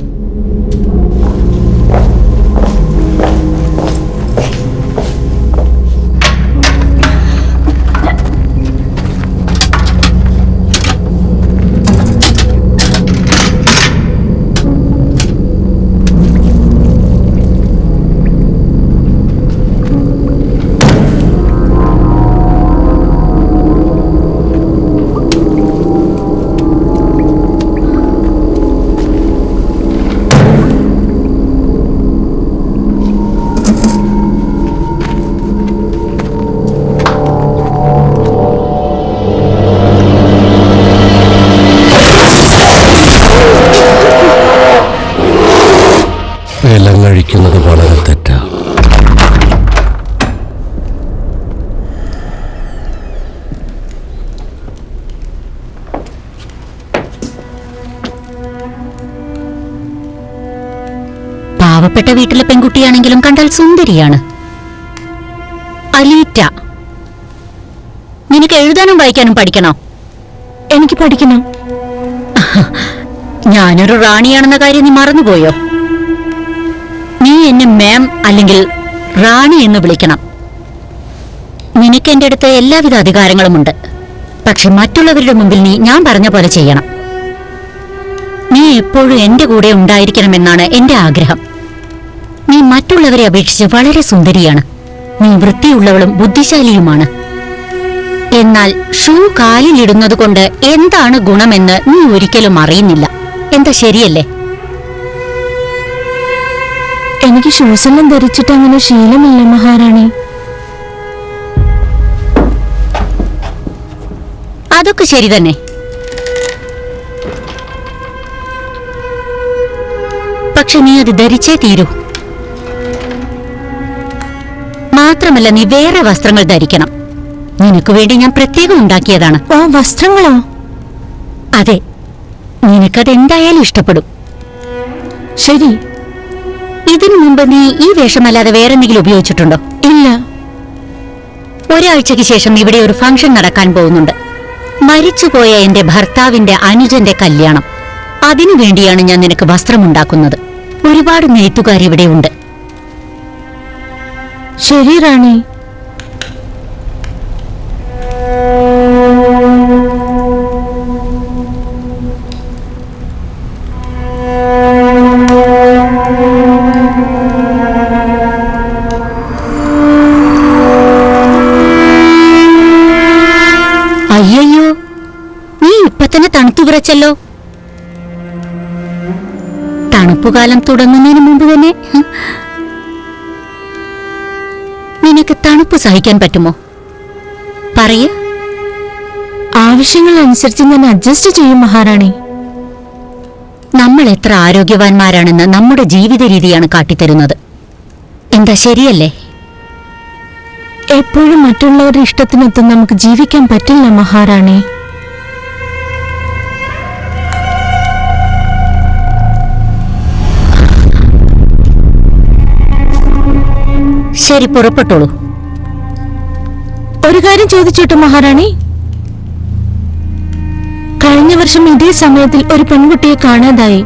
വെള്ളം കഴിക്കുന്നത് വളരെ തെറ്റാ.
പാവപ്പെട്ട വീട്ടിലെ പെൺകുട്ടിയാണെങ്കിലും കണ്ടാൽ സുന്ദരിയാണ്. അലീറ്റ, നിനക്ക് എഴുതാനും വായിക്കാനും പഠിക്കണോ?
എനിക്ക് പഠിക്കണം.
ഞാനൊരു റാണിയാണെന്ന കാര്യം നീ മറന്നുപോയോ? നീ എന്നെ മാം അല്ലെങ്കിൽ റാണി എന്ന് വിളിക്കണം. നിനക്ക് എന്റെ അടുത്ത് എല്ലാവിധ അധികാരങ്ങളുമുണ്ട്. പക്ഷെ മറ്റുള്ളവരുടെ മുമ്പിൽ നീ ഞാൻ പറഞ്ഞ പോലെ ചെയ്യണം. നീ എപ്പോഴും എന്റെ കൂടെ ഉണ്ടായിരിക്കണമെന്നാണ് എന്റെ ആഗ്രഹം. നീ മറ്റുള്ളവരെ അപേക്ഷിച്ച് വളരെ സുന്ദരിയാണ്. നീ വൃത്തിയുള്ളവളും ബുദ്ധിശാലിയുമാണ്. എന്നാൽ ഷൂ കാലിലിടുന്നത് കൊണ്ട് എന്താണ് ഗുണമെന്ന് നീ ഒരിക്കലും അറിയുന്നില്ല. എന്താ ശരിയല്ലേ?
എനിക്ക് ഷൂസെല്ലാം ധരിച്ചിട്ട് അങ്ങനെ ശീലമില്ല മഹാറാണി.
അതൊക്കെ ശരി തന്നെ. പക്ഷെ നീ അത് ധരിച്ചേ തീരൂ. മാത്രമല്ല, നീ വേറെ വസ്ത്രങ്ങൾ ധരിക്കണം. നിനക്ക് വേണ്ടി ഞാൻ പ്രത്യേകം ഉണ്ടാക്കിയതാണ്.
ആ വസ്ത്രങ്ങളോ?
അതെ, നിനക്കതെന്തായാലും ഇഷ്ടപ്പെടും.
ശരി.
ഇതിനു മുമ്പ് നീ ഈ വേഷമല്ലാതെ വേറെന്തെങ്കിലും ഉപയോഗിച്ചിട്ടുണ്ടോ?
ഇല്ല.
ഒരാഴ്ചയ്ക്ക് ശേഷം ഇവിടെ ഒരു ഫംഗ്ഷൻ നടക്കാൻ പോകുന്നുണ്ട്. മരിച്ചുപോയ എന്റെ ഭർത്താവിന്റെ അനുജന്റെ കല്യാണം. അതിനു വേണ്ടിയാണ് ഞാൻ നിനക്ക് വസ്ത്രമുണ്ടാക്കുന്നത്. ഒരുപാട് നെയ്ത്തുകാർ ഇവിടെ ഉണ്ട്.
ശരി റാണി.
അയ്യോ, നീ ഇപ്പൊ തന്നെ തണുത്തു വിറച്ചല്ലോ. തണുപ്പുകാലം തുടങ്ങുന്നതിന് മുമ്പ് തന്നെ നിനക്ക് തണുപ്പ് സഹിക്കാൻ പറ്റുമോ? പറയ.
ആവശ്യങ്ങൾ അനുസരിച്ച് ഞാൻ അഡ്ജസ്റ്റ് ചെയ്യും മഹാറാണി.
നമ്മൾ എത്ര ആരോഗ്യവാന്മാരാണെന്ന് നമ്മുടെ ജീവിത രീതിയാണ് കാട്ടിത്തരുന്നത്. എന്താ ശരിയല്ലേ?
എപ്പോഴും മറ്റുള്ളവരുടെ ഇഷ്ടത്തിനൊത്ത് നമുക്ക് ജീവിക്കാൻ പറ്റില്ല മഹാറാണി.
ശരി, പുറപ്പെട്ടോളൂ.
ഒരു കാര്യം ചോദിച്ചോട്ടെ മഹാറാണി? കഴിഞ്ഞ വർഷം ഇതേ സമയത്തിൽ ഒരു പെൺകുട്ടിയെ കാണാതായി.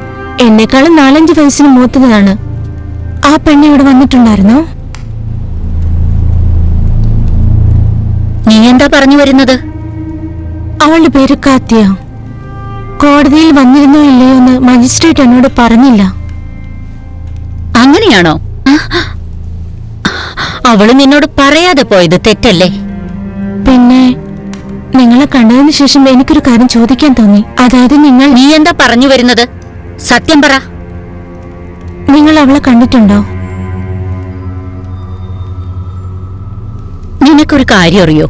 എന്നെക്കാളും 4-5 വയസ്സിന് മൂത്തതാണ്. ആ പെണ്ണ് ഇവിടെ വന്നിട്ടുണ്ടായിരുന്നോ?
നീ എന്താ പറഞ്ഞു വരുന്നത്?
അവളുടെ പേര് കാത്യ. കോടതിയിൽ വന്നിരുന്നോ ഇല്ലയോ എന്ന് മജിസ്ട്രേറ്റ് എന്നോട് പറഞ്ഞില്ല.
അങ്ങനെയാണോ? അവള് നിന്നോട് പറയാതെ പോയത് തെറ്റല്ലേ?
പിന്നെ നിങ്ങളെ കണ്ടതിന് ശേഷം എനിക്കൊരു കാര്യം ചോദിക്കാൻ തോന്നി. അതായത്
നീ എന്താ പറഞ്ഞു വരുന്നത്? സത്യം പറ.
നിങ്ങൾ അവളെ കണ്ടിട്ടുണ്ടോ?
നിനക്കൊരു കാര്യം അറിയോ?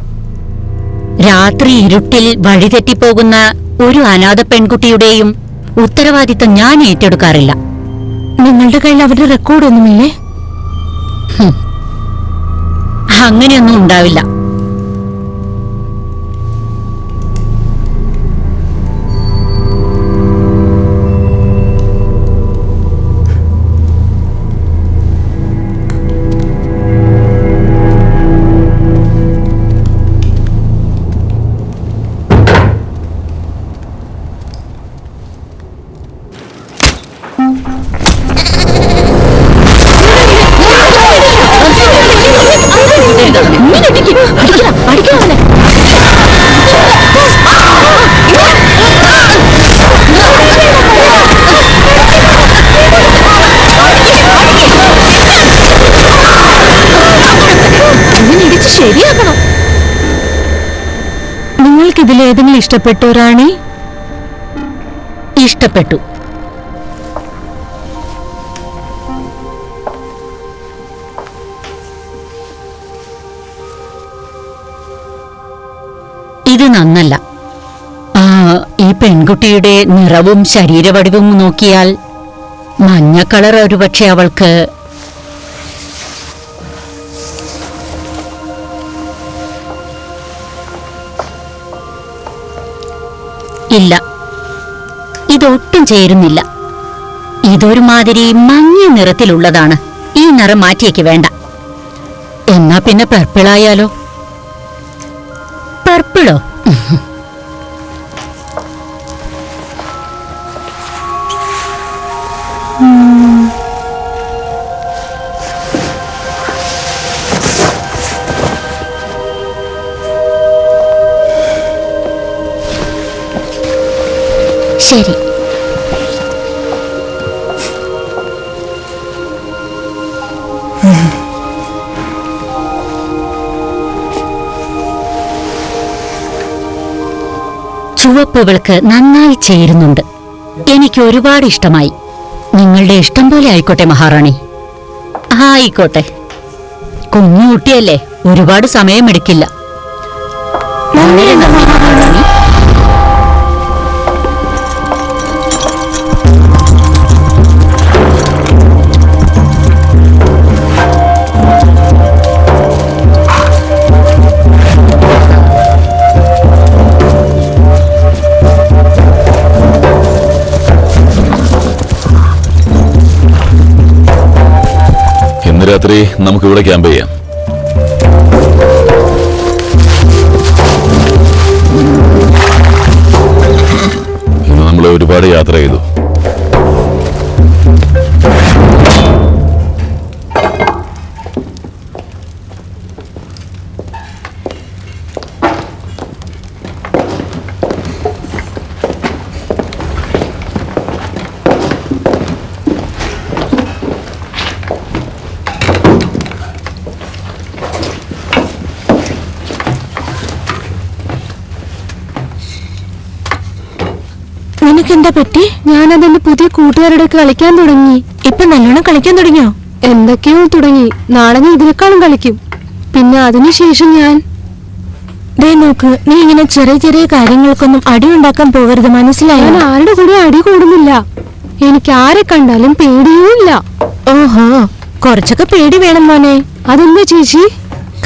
രാത്രി ഇരുട്ടിൽ വഴിതെറ്റിപ്പോകുന്ന ഒരു അനാഥ പെൺകുട്ടിയുടെയും ഉത്തരവാദിത്തം ഞാൻ ഏറ്റെടുക്കാറില്ല.
നിങ്ങളുടെ കയ്യിൽ അവരുടെ റെക്കോർഡൊന്നുമില്ലേ?
അങ്ങനെയൊന്നും ഉണ്ടാവില്ല.
ശരിയാക്കണം. നിങ്ങൾക്കിതിലേതെങ്കിലും ഇഷ്ടപ്പെട്ടോ റാണി?
ഇഷ്ടപ്പെട്ടു. ഇത് നന്നല്ല. ഈ പെൺകുട്ടിയുടെ നിറവും ശരീരവടിവും നോക്കിയാൽ മഞ്ഞ കളർ ഒരുപക്ഷെ അവൾക്ക് ഇല്ല. ഇതൊട്ടും ചേരുന്നില്ല. ഇതൊരുമാതിരി മങ്ങിയ നിറത്തിലുള്ളതാണ്. ഈ നിറം മാറ്റിയേക്ക് വേണ്ട. എന്നാ പിന്നെ പർപ്പിളായാലോ? പർപ്പിളോ? ശരി. ചുവപ്പ് വിളക്ക് നന്നായി ചേരുന്നുണ്ട്. എനിക്ക് ഒരുപാട് ഇഷ്ടമായി. നിങ്ങളുടെ ഇഷ്ടം പോലെ ആയിക്കോട്ടെ മഹാറാണി. ആയിക്കോട്ടെ. കുഞ്ഞു കുട്ടിയല്ലേ, ഒരുപാട് സമയമെടുക്കില്ല.
ഇന്ന് രാത്രി നമുക്ക് ഇവിടെ ക്യാമ്പ് ചെയ്യാം. ഇന്ന് നമ്മൾ ഒരുപാട് യാത്ര ചെയ്തു.
നിനക്കെന്താ പറ്റി?
ഞാനതെന്റെ പുതിയ കൂട്ടുകാരുടെ കളിക്കാൻ തുടങ്ങി.
ഇപ്പൊ നല്ലോണം കളിക്കാൻ തുടങ്ങിയോ?
എന്തൊക്കെയോ തുടങ്ങി. നാളെ ഞാൻ ഇതിനേക്കാളും കളിക്കും. പിന്നെ അതിനുശേഷം ഞാൻ
ദേ നോക്ക്, നീ ഇങ്ങനെ ചെറിയ ചെറിയ കാര്യങ്ങൾക്കൊന്നും അടിയുണ്ടാക്കാൻ പോകരുത്, മനസ്സിലായോ?
ഞാൻ ആരുടെ കൂടെ അടി കൂടുന്നില്ല. എനിക്ക് ആരെ കണ്ടാലും പേടിയുമില്ല.
ഓഹോ, കുറച്ചൊക്കെ പേടി വേണം മോനെ.
അതെന്താ ചേച്ചി?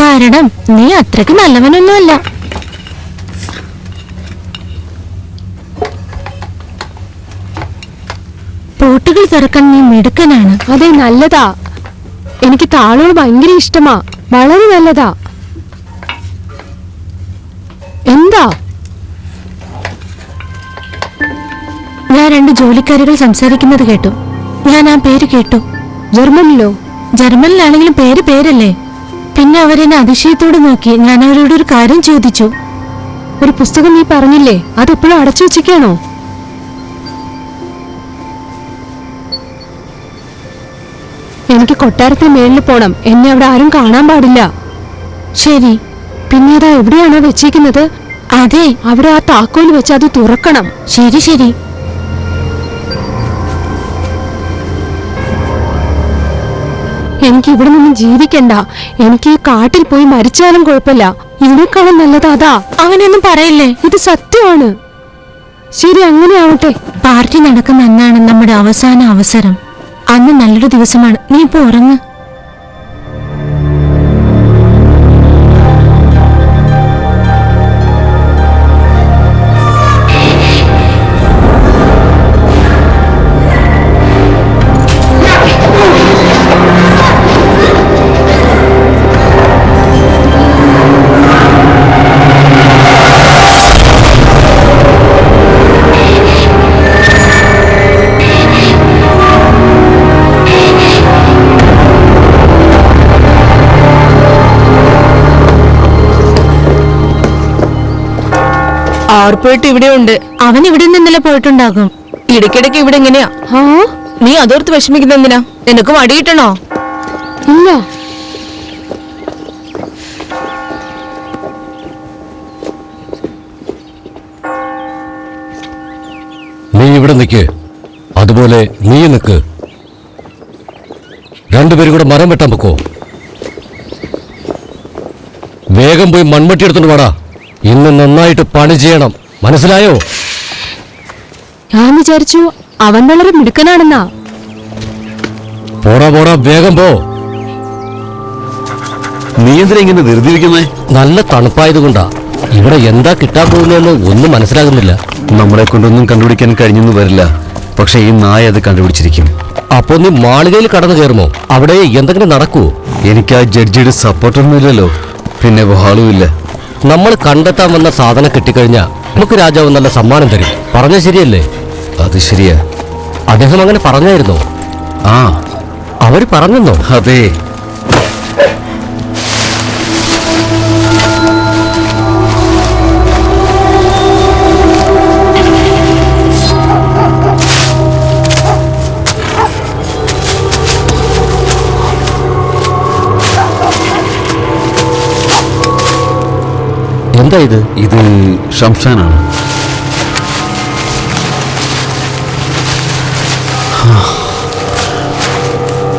കാരണം നീ അത്രക്ക് നല്ലവനൊന്നുമല്ല. പൂട്ടുകൾ തുറക്കാൻ നീ മിടുക്കനാണ്.
അതെ, നല്ലതാ. എനിക്ക് താളോട് ഭയങ്കര ഇഷ്ടമാ. വളരെ നല്ലതാ. എന്താ?
ഞാൻ 2 ജോലിക്കാരികൾ സംസാരിക്കുന്നത് കേട്ടു. ഞാൻ ആ പേര് കേട്ടു.
ജർമ്മനിലോ?
ജർമ്മനിലാണെങ്കിലും പേര് പേരല്ലേ. പിന്നെ അവരെന്നെ അതിശയത്തോടെ നോക്കി. ഞാൻ അവരോട് ഒരു കാര്യം ചോദിച്ചു.
ഒരു പുസ്തകം നീ പറഞ്ഞില്ലേ, അതെപ്പോഴും അടച്ചു വെച്ചിരിക്കാണോ? എനിക്ക് കൊട്ടാരത്തിന് മേളിൽ പോണം. എന്നെ അവിടെ ആരും കാണാൻ പാടില്ല.
ശരി.
പിന്നെ അതാ എവിടെയാണോ വെച്ചേക്കുന്നത്?
അതെ,
അവിടെ ആ താക്കോല് വെച്ച് അത് തുറക്കണം.
ശരി ശരി.
എനിക്ക് ഇവിടെ നിന്ന് ജീവിക്കണ്ട. എനിക്ക് ഈ കാട്ടിൽ പോയി മരിച്ചാലും കുഴപ്പമില്ല. ഇതിനേക്കാളും നല്ലത് അതാ.
അവനൊന്നും പറയില്ലേ.
ഇത് സത്യമാണ്. ശരി, അങ്ങനെ ആവട്ടെ.
പാർട്ടി നടക്കുന്ന അന്നാണ് നമ്മുടെ അവസാന അവസരം. അന്ന് നല്ലൊരു ദിവസമാണ്. നീ ഇപ്പൊ ഉറങ്ങ്.
ആർപ്പോയിട്ട് ഇവിടെ ഉണ്ട്.
അവൻ ഇവിടെ നിന്ന് ഇന്നലെ പോയിട്ടുണ്ടാകും.
ഇടയ്ക്കിടയ്ക്ക് ഇവിടെ എങ്ങനെയാ?
ആ
നീ അതോർത്ത് വിഷമിക്കുന്ന എന്തിനാ? നിനക്ക് മടിയിട്ടണോ?
ഇല്ല.
നീ ഇവിടെ നിൽക്ക്, അതുപോലെ നീ നിൽക്ക്. രണ്ടുപേരും കൂടെ മരം വെട്ടാൻ പൊക്കോ. വേഗം പോയി മൺവെട്ടി എടുത്തോണ്ട് വാടാ. ഇന്ന് നന്നായിട്ട് പണി ചെയ്യണം, മനസ്സിലായോ?
ഞാൻ വിചാരിച്ചു അവൻ വളരെ മിടുക്കനാണെന്നാ.
പോടാ പോടാ, വേഗം പോ.
നീ എന്തിനാ ഇങ്ങനെ ധൃതിയിരിക്കുന്നേ?
നല്ല തണുപ്പായതുകൊണ്ടാ. ഇവിടെ എന്താ കിട്ടാൻ പോകുന്നതെന്ന് ഒന്നും മനസ്സിലാകുന്നില്ല.
നമ്മളെ കൊണ്ടൊന്നും കണ്ടുപിടിക്കാൻ കഴിഞ്ഞെന്ന് വരില്ല, പക്ഷെ ഈ നായ അത് കണ്ടുപിടിച്ചിരിക്കും.
അപ്പൊ നീ മാളികയിൽ കടന്നു കയറുമോ? അവിടെ എന്തെങ്കിലും നടക്കുവോ?
എനിക്ക് ആ ജഡ്ജിയുടെ സപ്പോർട്ടൊന്നും ഇല്ലല്ലോ, പിന്നെ വാളും ഇല്ല.
നമ്മൾ കണ്ടെത്താൻ വന്ന സാധനം കിട്ടിക്കഴിഞ്ഞാ നമുക്ക് രാജാവ് നല്ല സമ്മാനം തരും. പറഞ്ഞ ശരിയല്ലേ?
അത് ശരിയാ.
അദ്ദേഹം അങ്ങനെ പറഞ്ഞായിരുന്നോ?
ആ,
അവര് പറഞ്ഞെന്നോ?
അതെ.
എന്താ ഇത്?
ഇത് ഷംഷാനാണ്.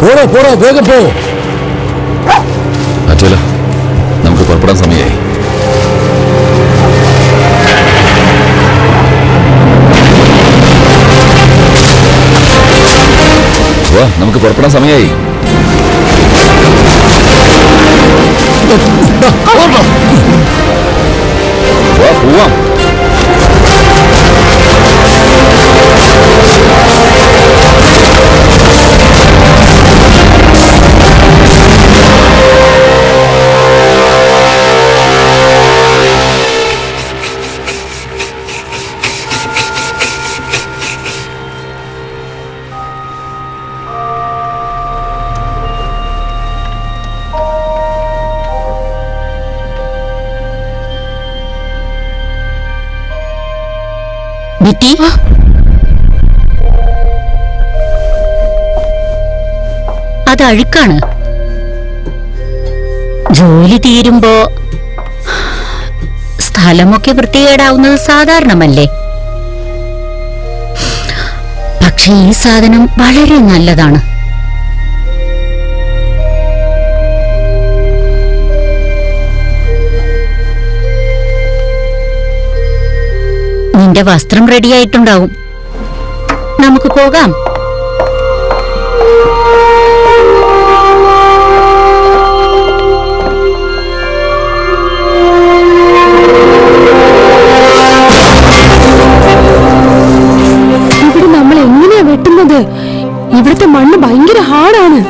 പോടോ പോടോ, വേഗം പോ.
അച്ഛല, നമുക്ക് പുറപ്പെടാൻ സമയമായി. വാ, നമുക്ക് പുറപ്പെടാൻ സമയമായി. വാ, പോവാം.
ബിറ്റി, അത് അഴുക്കാണ്. ജോലി തീരുമ്പോ സ്ഥലമൊക്കെ വൃത്തികേടാവുന്നത് സാധാരണമല്ലേ? പക്ഷെ ഈ സാധനം വളരെ നല്ലതാണ്. നിന്റെ വസ്ത്രം റെഡിയായിട്ടുണ്ടാവും. നമുക്ക് പോകാം.
ഇവിടെ നമ്മൾ എങ്ങനെയാ വെട്ടുന്നത്? ഇവിടുത്തെ മണ്ണ് ഭയങ്കര ഹാർഡാണ്.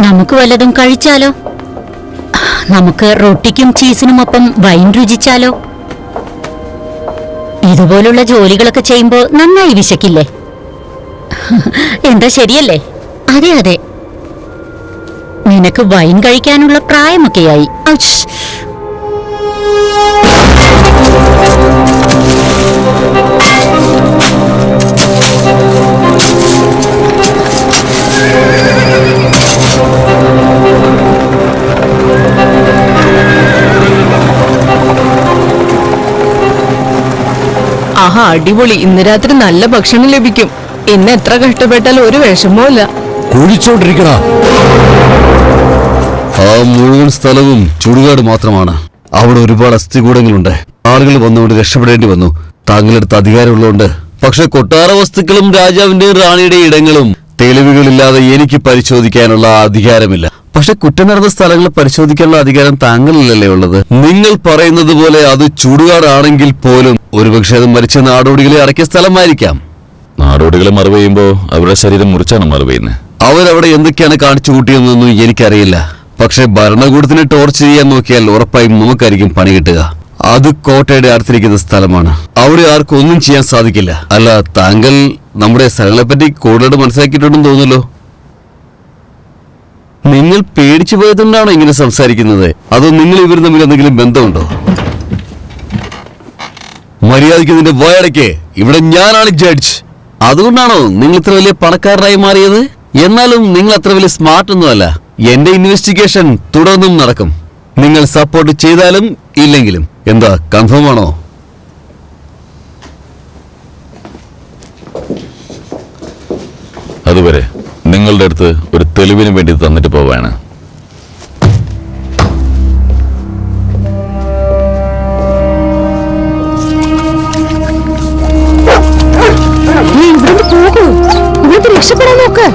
നമുക്ക് വല്ലതും കഴിച്ചാലോ? നമുക്ക് റൊട്ടിക്കും ചീസിനുമൊപ്പം വൈൻ രുചിച്ചാലോ? ഇതുപോലുള്ള ജോലികളൊക്കെ ചെയ്യുമ്പോ നന്നായി വിശക്കില്ലേ? എന്താ, ശരിയല്ലേ? അതെ അതെ, നിനക്ക് നിനക്ക് വൈൻ കഴിക്കാനുള്ള പ്രായമൊക്കെയായി. ഔച്ച്.
ആഹാ, അടിപൊളി. ഇന്ന് രാത്രി നല്ല ഭക്ഷണം ലഭിക്കും. ഇന്ന് എത്ര കഷ്ടപ്പെട്ടാലും ഒരു വിഷമവും ഇല്ല.
കുഴിച്ചോണ്ടിരിക്കണ
ആ മുഴുവൻ സ്ഥലവും ചുടുകാട് മാത്രമാണ്. അവിടെ ഒരുപാട് അസ്ഥികൂടങ്ങളുണ്ട്. ആളുകൾ വന്നുകൊണ്ട് രക്ഷപ്പെടേണ്ടി വന്നു. താങ്കളെടുത്ത് അധികാരമുള്ളതുകൊണ്ട്. പക്ഷെ കൊട്ടാര വസ്തുക്കളും രാജാവിന്റെയും റാണിയുടെയും ഇടങ്ങളും തെളിവുകളില്ലാതെ എനിക്ക് പരിശോധിക്കാനുള്ള അധികാരമില്ല. പക്ഷെ കുറ്റം നടന്ന സ്ഥലങ്ങൾ പരിശോധിക്കാനുള്ള അധികാരം താങ്കളിലല്ലേ ഉള്ളത്. നിങ്ങൾ പറയുന്നത് പോലെ അത് ചുടുകാടാണെങ്കിൽ പോലും ഒരുപക്ഷെ അത് മരിച്ച നാടോടികളെ അടക്കിയ സ്ഥലമായിരിക്കാം.
നാടോടികളെ മറവ് ചെയ്യുമ്പോ അവരുടെ ശരീരം മുറിച്ചാണ് മറവ് ചെയ്യുന്നത്.
അവരവിടെ എന്തൊക്കെയാണ് കാണിച്ചു കൂട്ടിയതെന്നൊന്നും എനിക്കറിയില്ല. പക്ഷെ ഭരണകൂടത്തിന് ടോർച്ച് ചെയ്യാൻ നോക്കിയാൽ ഉറപ്പായും നമുക്കായിരിക്കും പണി കിട്ടുക. അത് കോട്ടയുടെ അടുത്തിരിക്കുന്ന സ്ഥലമാണ്. അവിടെ ആർക്കും ഒന്നും ചെയ്യാൻ സാധിക്കില്ല. അല്ല, താങ്കൾ നമ്മുടെ സ്ഥലങ്ങളെപ്പറ്റി കൂടുതൽ മനസ്സിലാക്കിയിട്ടുണ്ടെന്ന് തോന്നുന്നല്ലോ. നിങ്ങൾ പേടിച്ചു പോയതുകൊണ്ടാണോ ഇങ്ങനെ സംസാരിക്കുന്നത്? അതോ നിങ്ങൾ ഇവർ തമ്മിൽ എന്തെങ്കിലും ബന്ധമുണ്ടോ? മര്യാദയ്ക്ക് നിന്റെ വയടയ്ക്ക്. ഇവിടെ ഞാനാണ് ജഡ്ജ്. അതുകൊണ്ടാണോ നിങ്ങൾ ഇത്ര വലിയ പണക്കാരനായി മാറിയത്? എന്നാലും നിങ്ങൾ അത്ര വലിയ സ്മാർട്ട് ഒന്നുമല്ല. എന്റെ ഇൻവെസ്റ്റിഗേഷൻ തുടർന്നും നടക്കും. നിങ്ങൾ സപ്പോർട്ട് ചെയ്താലും ഇല്ലെങ്കിലും. എന്താ, കൺഫേം ആണോ?
അതുവരെ നിങ്ങളുടെ അടുത്ത് ഒരു തെളിവിന് വേണ്ടി തന്നിട്ട് പോവാണ്.
രക്ഷപ്പെടാൻ നോക്ക്.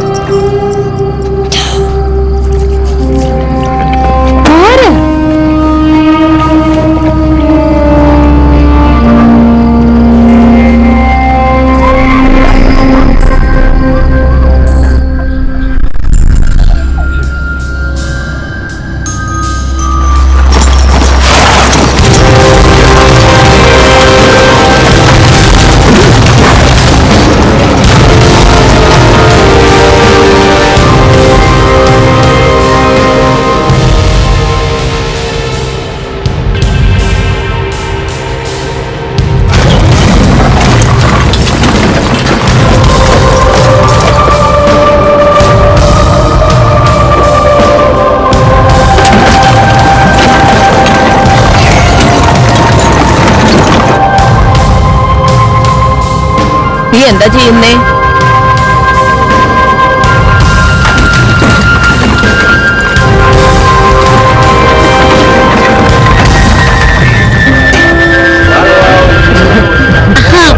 നീ എന്താ ചെയ്യുന്നേ?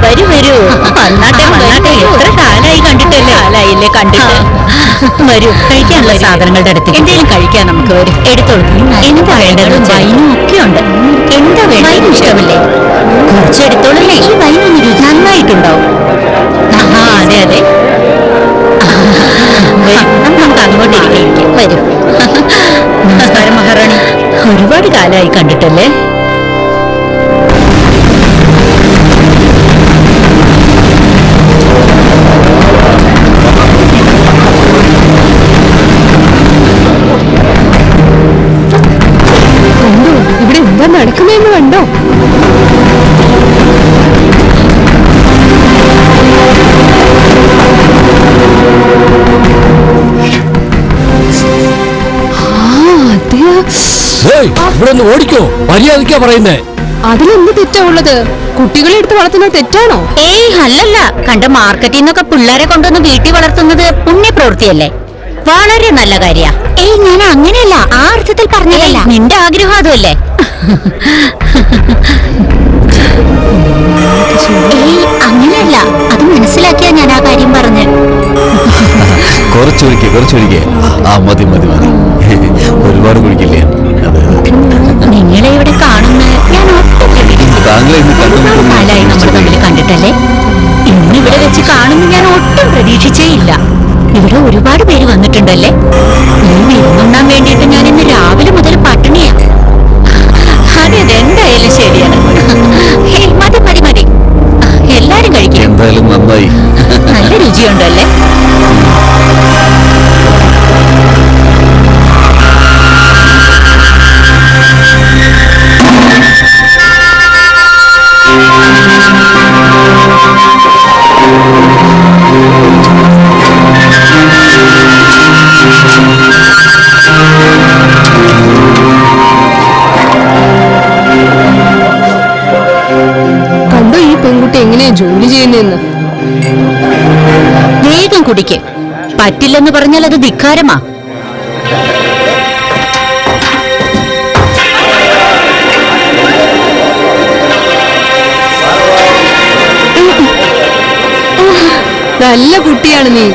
വരൂ വരൂ. വന്നാട്ടെ വന്നാട്ടെ. എത്ര കാലായി കണ്ടിട്ടല്ലേ? കാലായില്ലേ കണ്ടിട്ട്. വരൂ, കഴിക്കാനുള്ള സാധനങ്ങളുടെ അടുത്ത് എന്തെങ്കിലും കഴിക്കാൻ നമുക്ക്. വരും, എടുത്തോളൂ. എന്താ വേണ്ടത്? വൈനും ഒക്കെ ഉണ്ട്. എന്താ വേണ്ട? വൈൻ ഇഷ്ടമല്ലേ? കുറച്ചെടുത്തോളല്ലേ. ഈ വൈനൊന്നും നന്നായിട്ടുണ്ടാവും. അതെ അതെ. നമുക്ക് അങ്ങോട്ടിരിക്കും. വരൂ. നമസ്കാരം മഹാറാണി. ഒരുപാട് കാലമായി കണ്ടിട്ടല്ലേ?
ഇവിടെ എന്താ നടക്കുന്നതെന്ന് കണ്ടോ?
ഇവിടെ ഒന്ന് ഓടിക്കോ. മര്യാദയ്ക്കാ പറയുന്നേ.
അതിലെന്ത് തെറ്റാ ഉള്ളത്? കുട്ടികളെ എടുത്ത് വളർത്തുന്നത് തെറ്റാണോ?
ഏയ് അല്ലല്ല. കണ്ട മാർക്കറ്റിൽ നിന്നൊക്കെ പിള്ളേരെ കൊണ്ടുവന്ന് വീട്ടിൽ വളർത്തുന്നത് പുണ്യപ്രവൃത്തിയല്ലേ? വളരെ നല്ല കാര്യ. ഏയ് ഞാൻ അങ്ങനെയല്ല, ആ അർത്ഥത്തിൽ പറഞ്ഞതല്ല. നിന്റെ ആഗ്രഹം അതുമല്ലേ? ഏയ് അങ്ങനെയല്ല, അത് മനസ്സിലാക്കിയാ ഞാൻ ആ കാര്യം പറഞ്ഞ്.
കുറച്ചൊഴിക്കേ. ആ മതി മതി മതി. ഒരുപാട് കുടിക്കില്ലേ?
നിങ്ങളെ ഇവിടെ കാണുന്ന ഞാൻ
താങ്കളെ
കാലായി നമ്മൾ തമ്മിൽ കണ്ടിട്ടല്ലേ? ഇന്നിവിടെ വെച്ച് കാണുന്ന ഞാൻ ഒട്ടും പ്രതീക്ഷിച്ചേ ഇല്ല. ഇവിടെ ഒരുപാട് പേര് വന്നിട്ടുണ്ടല്ലേ? ഈ വിരുന്നുണ്ണാൻ വേണ്ടിയിട്ട് ഞാൻ ഇന്ന് രാവിലെ മുതൽ പട്ടിണിയാ. അതെ, എന്തായാലും ശരിയാണ്. മതി മതി മതി. എല്ലാരും കഴിക്കും.
എന്തായാലും നന്നായി.
നല്ല രുചിയുണ്ടല്ലേ? കുടിക്ക്. പറ്റില്ലെന്ന് പറഞ്ഞാൽ അത് ധിക്കാരമാ.
നല്ല കുട്ടിയാണ് നീ.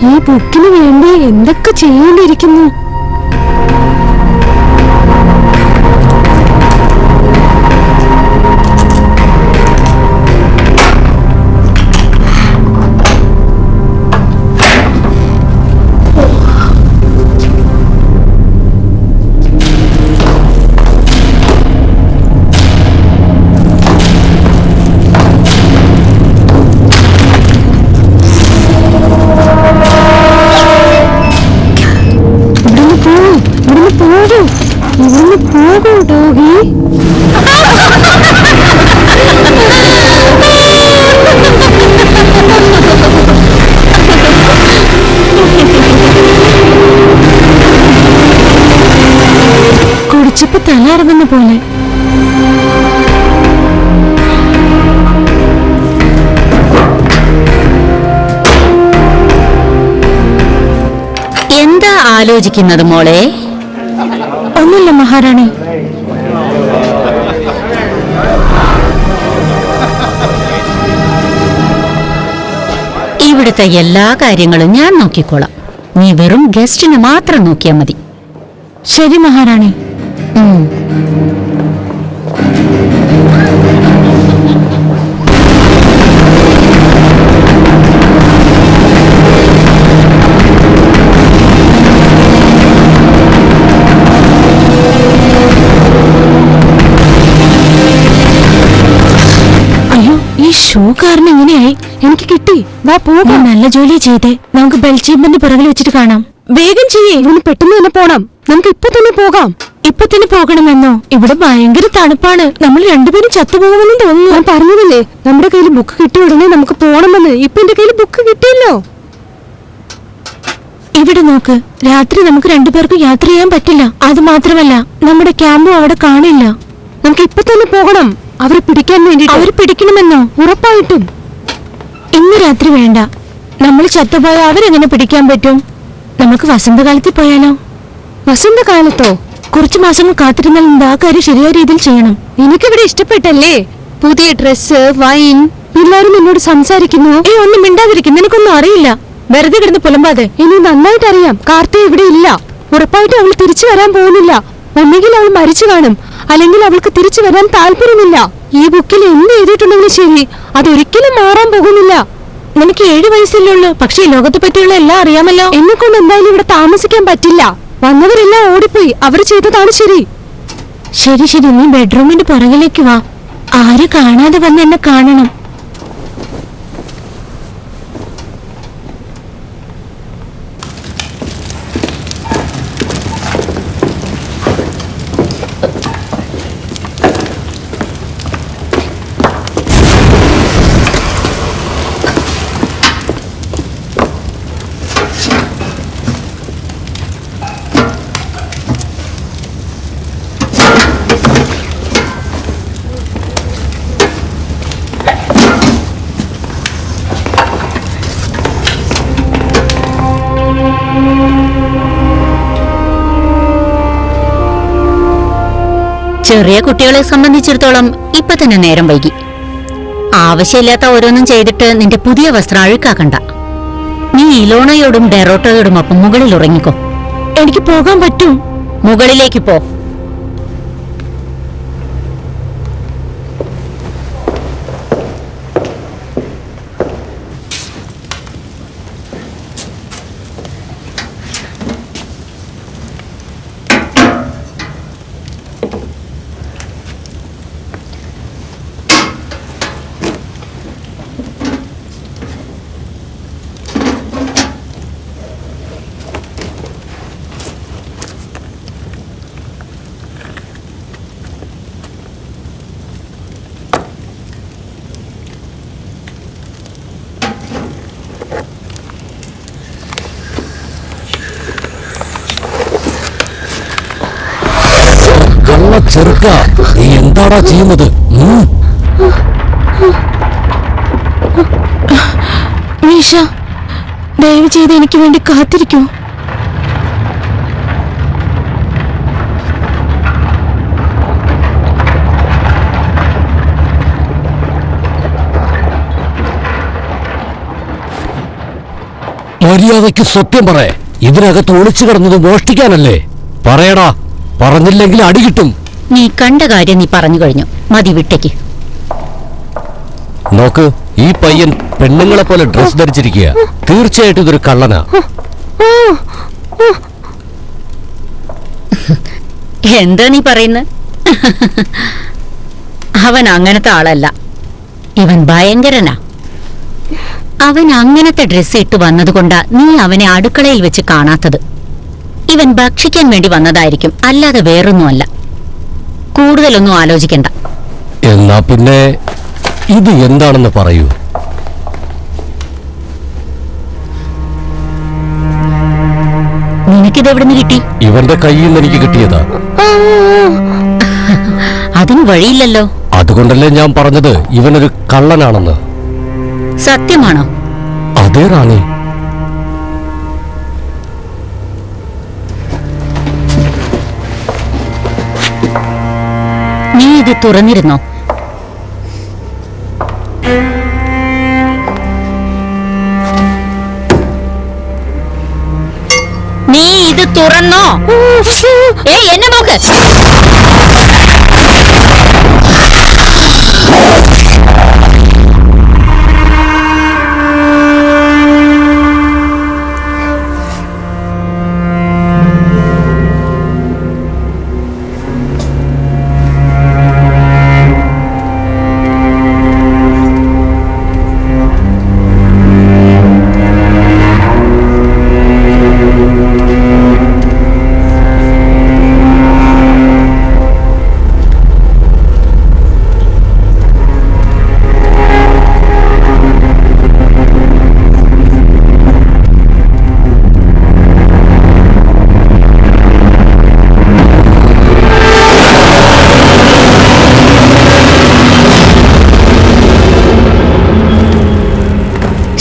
ഈ ബുക്കിന് വേണ്ടി എന്തൊക്കെ ചെയ്യേണ്ടിയിരിക്കുന്നു. ഇവിടുന്ന് പോകൂ ഡോഗി. കുടിച്ചപ്പോ തല ഇറങ്ങുന്ന പോലെ.
എന്താ ആലോചിക്കുന്നത് മോളെ?
ഒന്നുമില്ല മഹാറാണി.
ഇവിടുത്തെ എല്ലാ കാര്യങ്ങളും ഞാൻ നോക്കിക്കോളാം. നീ വെറും ഗസ്റ്റിന് മാത്രം നോക്കിയാൽ മതി.
ശരി മഹാറാണി. ഷൂ കാരണം എങ്ങനെയായി? എനിക്ക് കിട്ടി. വാ പോകാം. നല്ല ജോലി ചെയ്തേ. നമുക്ക് ബെൽചീമ്പിന്റെ പിറകിൽ വെച്ചിട്ട് കാണാം. വേഗം ചെയ്യേ. ഇവന് പെട്ടെന്ന് തന്നെ പോണം. നമുക്ക് ഇപ്പൊ തന്നെ പോകാം. ഇപ്പൊ തന്നെ പോകണമെന്നോ? ഇവിടെ ഭയങ്കര തണുപ്പാണ്. നമ്മൾ രണ്ടുപേരും ചത്തുപോകുമെന്ന് തോന്നുന്നു. ഞാൻ പറഞ്ഞതല്ലേ നമ്മുടെ കയ്യിൽ ബുക്ക് കിട്ടിയ ഉടനെ നമുക്ക് പോകണമെന്ന്. ഇപ്പൊ എന്റെ കയ്യിൽ ബുക്ക് കിട്ടിയല്ലോ. ഇവിടെ നോക്ക്. രാത്രി നമുക്ക് രണ്ടുപേർക്കും യാത്ര ചെയ്യാൻ പറ്റില്ല. അത് മാത്രമല്ല നമ്മുടെ ക്യാമ്പും അവിടെ കാണില്ല. നമുക്ക് ഇപ്പൊ തന്നെ പോകണം. അവരെ പിടിക്കാൻ വേണ്ടി. അവര് പിടിക്കണമെന്നോ? ഉറപ്പായിട്ടും. ഇന്ന് രാത്രി വേണ്ട. നമ്മൾ ചത്തുപോയ അവരെങ്ങനെ പിടിക്കാൻ പറ്റും? നമുക്ക് വസന്തകാലത്തിൽ പോയാലോ? വസന്തകാലത്തോ? കുറച്ചു മാസങ്ങൾ കാത്തിരുന്നാൽ എന്താ കാര്യം ശരിയായ രീതിയിൽ ചെയ്യണം. എനിക്കിവിടെ ഇഷ്ടപ്പെട്ടല്ലേ? പുതിയ ഡ്രസ്സ്, വൈൻ, എല്ലാരും എന്നോട് സംസാരിക്കുന്നു. ഒന്നും മിണ്ടാതിരിക്കും. നിനക്കൊന്നും അറിയില്ല. വെറുതെ കിടന്ന് പുലമ്പാതെ.
ഇനി നന്നായിട്ട് അറിയാം കാർത്തി ഇവിടെ ഇല്ല. ഉറപ്പായിട്ട് അവൾ തിരിച്ചു വരാൻ പോകുന്നില്ല. ഒന്നുകിൽ അവൾ മരിച്ചു കാണും, അല്ലെങ്കിൽ അവൾക്ക് തിരിച്ചു വരാൻ താല്പര്യമില്ല. ഈ ബുക്കിൽ എന്ത് എഴുതിയിട്ടുണ്ടെങ്കിലും ശരി, അതൊരിക്കലും മാറാൻ പോകുന്നില്ല.
നിനക്ക് 7 വയസ്സല്ലേ ഉള്ളൂ, പക്ഷേ ഈ ലോകത്തെ പറ്റിയുള്ള എല്ലാം അറിയാമല്ലോ.
എന്നെ കൊണ്ട് എന്തായാലും ഇവിടെ താമസിക്കാൻ പറ്റില്ല. വന്നവരെല്ലാം ഓടിപ്പോയി. അവർ ചെയ്തതാണ് ശരി.
ശരി ശരി, നീ ബെഡ്റൂമിന്റെ പുറകിലേക്ക് വാ. ആരും കാണാതെ വന്ന് എന്നെ കാണണം.
ചെറിയ കുട്ടികളെ സംബന്ധിച്ചിടത്തോളം ഇപ്പൊ തന്നെ നേരം വൈകി. ആവശ്യമില്ലാത്ത ഓരോന്നും ചെയ്തിട്ട് നിന്റെ പുതിയ വസ്ത്രം അഴുക്കാക്കണ്ട. നീ ഇലോണയോടും ഡെറോട്ടോയോടും ഒപ്പം മുകളിൽ ഉറങ്ങിക്കോ.
എനിക്ക് പോകാൻ പറ്റും.
മുകളിലേക്ക് പോ.
ചെറുക്ക, നീ എന്താടാ ചെയ്യുന്നത്?
മീഷ, ദയവ് ചെയ്ത് എനിക്ക് വേണ്ടി കാത്തിരിക്കൂ.
മര്യാദയ്ക്ക് സത്യം പറ. ഇതിനകത്ത് ഒളിച്ചു കിടന്നത് മോഷ്ടിക്കാനല്ലേ? പറയടാ, പറഞ്ഞില്ലെങ്കിൽ അടി കിട്ടും.
നീ കണ്ട കാര്യം നീ പറഞ്ഞു കഴിഞ്ഞു. മതി, വിട്ടേക്ക്.
നോക്ക്, ഈ പയ്യൻ പെണ്ണുങ്ങളെ പോലെ ഡ്രസ് ധരിച്ചിരിക്കുക. തീർച്ചയായിട്ടും ഇതൊരു കള്ളനാ.
എന്താ നീ പറയുന്നത്? അവൻ അങ്ങനത്തെ ആളല്ല. ഇവൻ ഭയങ്കരനാ. അവൻ അങ്ങനത്തെ ഡ്രസ് ഇട്ട് വന്നതുകൊണ്ടാ നീ അവനെ അടുക്കളയിൽ വെച്ച് കാണാത്തത്. ഇവൻ ഭക്ഷിക്കാൻ വേണ്ടി വന്നതായിരിക്കും, അല്ലാതെ വേറൊന്നുമല്ല. കൂടുതലൊന്നും ആലോചിക്കണ്ട.
എന്നാ പിന്നെ ഇത് എന്താണെന്ന് പറയൂ.
നിനക്കിത് എവിടുന്ന് കിട്ടി?
ഇവന്റെ കയ്യിൽ നിന്ന് എനിക്ക് കിട്ടിയതാ.
അതിന് വഴിയില്ലല്ലോ.
അതുകൊണ്ടല്ലേ ഞാൻ പറഞ്ഞത് ഇവനൊരു കള്ളനാണെന്ന്.
സത്യമാണോ?
അതേ റാണി.
നീ ഇത് തുറന്നിരുന്നോ? നീ ഇത് തുറന്നോ? ഏയ്, എന്നെ നോക്ക്.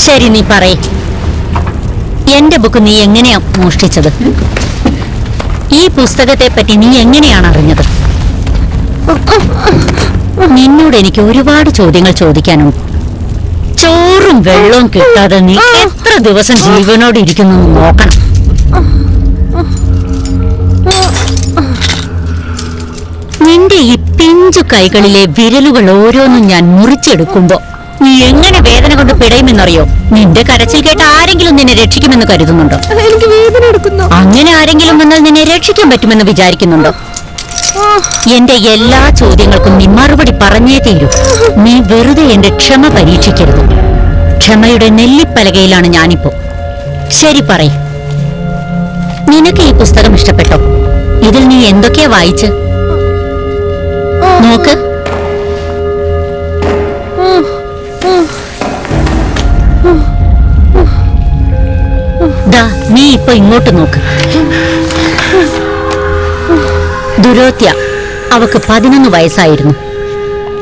ശരി, നീ പറയ്. എന്റെ ബുക്ക് നീ എങ്ങനെയാ മോഷ്ടിച്ചത്? ഈ പുസ്തകത്തെ പറ്റി നീ എങ്ങനെയാണ് അറിഞ്ഞത്? നിന്നോട് എനിക്ക് ഒരുപാട് ചോദ്യങ്ങൾ ചോദിക്കാനുണ്ട്. ചോറും വെള്ളവും കിട്ടാതെ നീ എത്ര ദിവസം ജീവനോട് ഇരിക്കുന്നു നോക്കണം. നിന്റെ ഈ പിഞ്ചു കൈകളിലെ വിരലുകൾ ഓരോന്നും ഞാൻ മുറിച്ചെടുക്കുമ്പോ നീ എങ്ങനെ വേദന കൊണ്ട് പിടയുമെന്നറിയോ? നിന്റെ കരച്ചിൽ കേട്ട് ആരെങ്കിലും നിന്നെ രക്ഷിക്കുമെന്ന് കരുതുന്നുണ്ടോ?
എനിക്ക് വേദന എടുക്കുന്നു.
അങ്ങനെ ആരെങ്കിലും വന്നാൽ നിന്നെ രക്ഷിക്കാൻ പറ്റുമെന്ന് വിചാരിക്കുന്നുണ്ടോ? എന്റെ എല്ലാ ചോദ്യങ്ങൾക്കും നീ മറുപടി പറഞ്ഞേ തീരൂ. നീ വെറുതെ എന്റെ ക്ഷമ പരീക്ഷിക്കരുത്. ക്ഷമയുടെ നെല്ലിപ്പലകയിലാണ് ഞാനിപ്പോ. ശരി പറയ്, നിനക്ക് ഈ പുസ്തകം ഇഷ്ടപ്പെട്ടോ? ഇതിൽ നീ എന്തൊക്കെയാ വായിച്ച് നോക്ക്. ദാ നീ ഇപ്പൊ ഇങ്ങോട്ട് നോക്ക്. ദുരോത്യ, അവക്ക് 11 വയസ്സായിരുന്നു.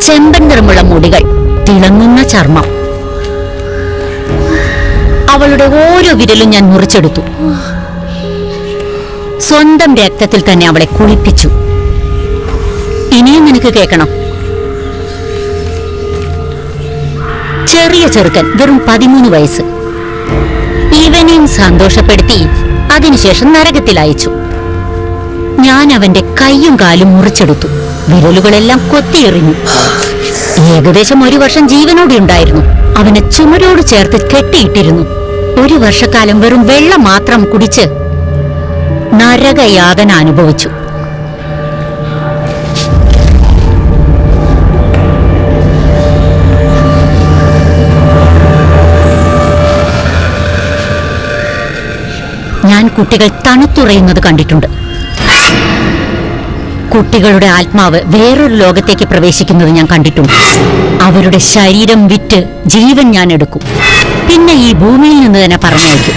ചെമ്പൻ നിറമുള്ള മുടികൾ, തിളങ്ങുന്ന ചർമ്മം. അവളുടെ ഓരോ വിരലും ഞാൻ മുറിച്ചെടുത്തു. സ്വന്തം രക്തത്തിൽ തന്നെ അവളെ കുളിപ്പിച്ചു. ഇനിയും നിനക്ക് കേൾക്കണം. ചെറിയ ചെറുക്കൻ, വെറും 13 വയസ്സ്. ഇവനെയും സന്തോഷപ്പെടുത്തി അതിനുശേഷം നരകത്തിൽ അയച്ചു. ഞാൻ അവന്റെ കൈയും കാലും മുറിച്ചെടുത്തു. വിരലുകളെല്ലാം കൊത്തിയെറിഞ്ഞു. ഏകദേശം 1 വർഷം ജീവനോടെ ഉണ്ടായിരുന്നു. അവനെ ചുമരോട് ചേർത്ത് കെട്ടിയിട്ടിരുന്നു. 1 വർഷക്കാലം വെറും വെള്ളം മാത്രം കുടിച്ച് നരകയാതന അനുഭവിച്ചു. ഞാൻ കുട്ടികൾ തണുത്തുറയുന്നത് കണ്ടിട്ടുണ്ട്. കുട്ടികളുടെ ആത്മാവ് വേറൊരു ലോകത്തേക്ക് പ്രവേശിക്കുന്നത് ഞാൻ കണ്ടിട്ടുണ്ട്. അവരുടെ ശരീരം വിറ്റ് ജീവൻ ഞാൻ എടുക്കും. പിന്നെ ഈ ഭൂമിയിൽ നിന്ന് തന്നെ പറഞ്ഞയക്കും.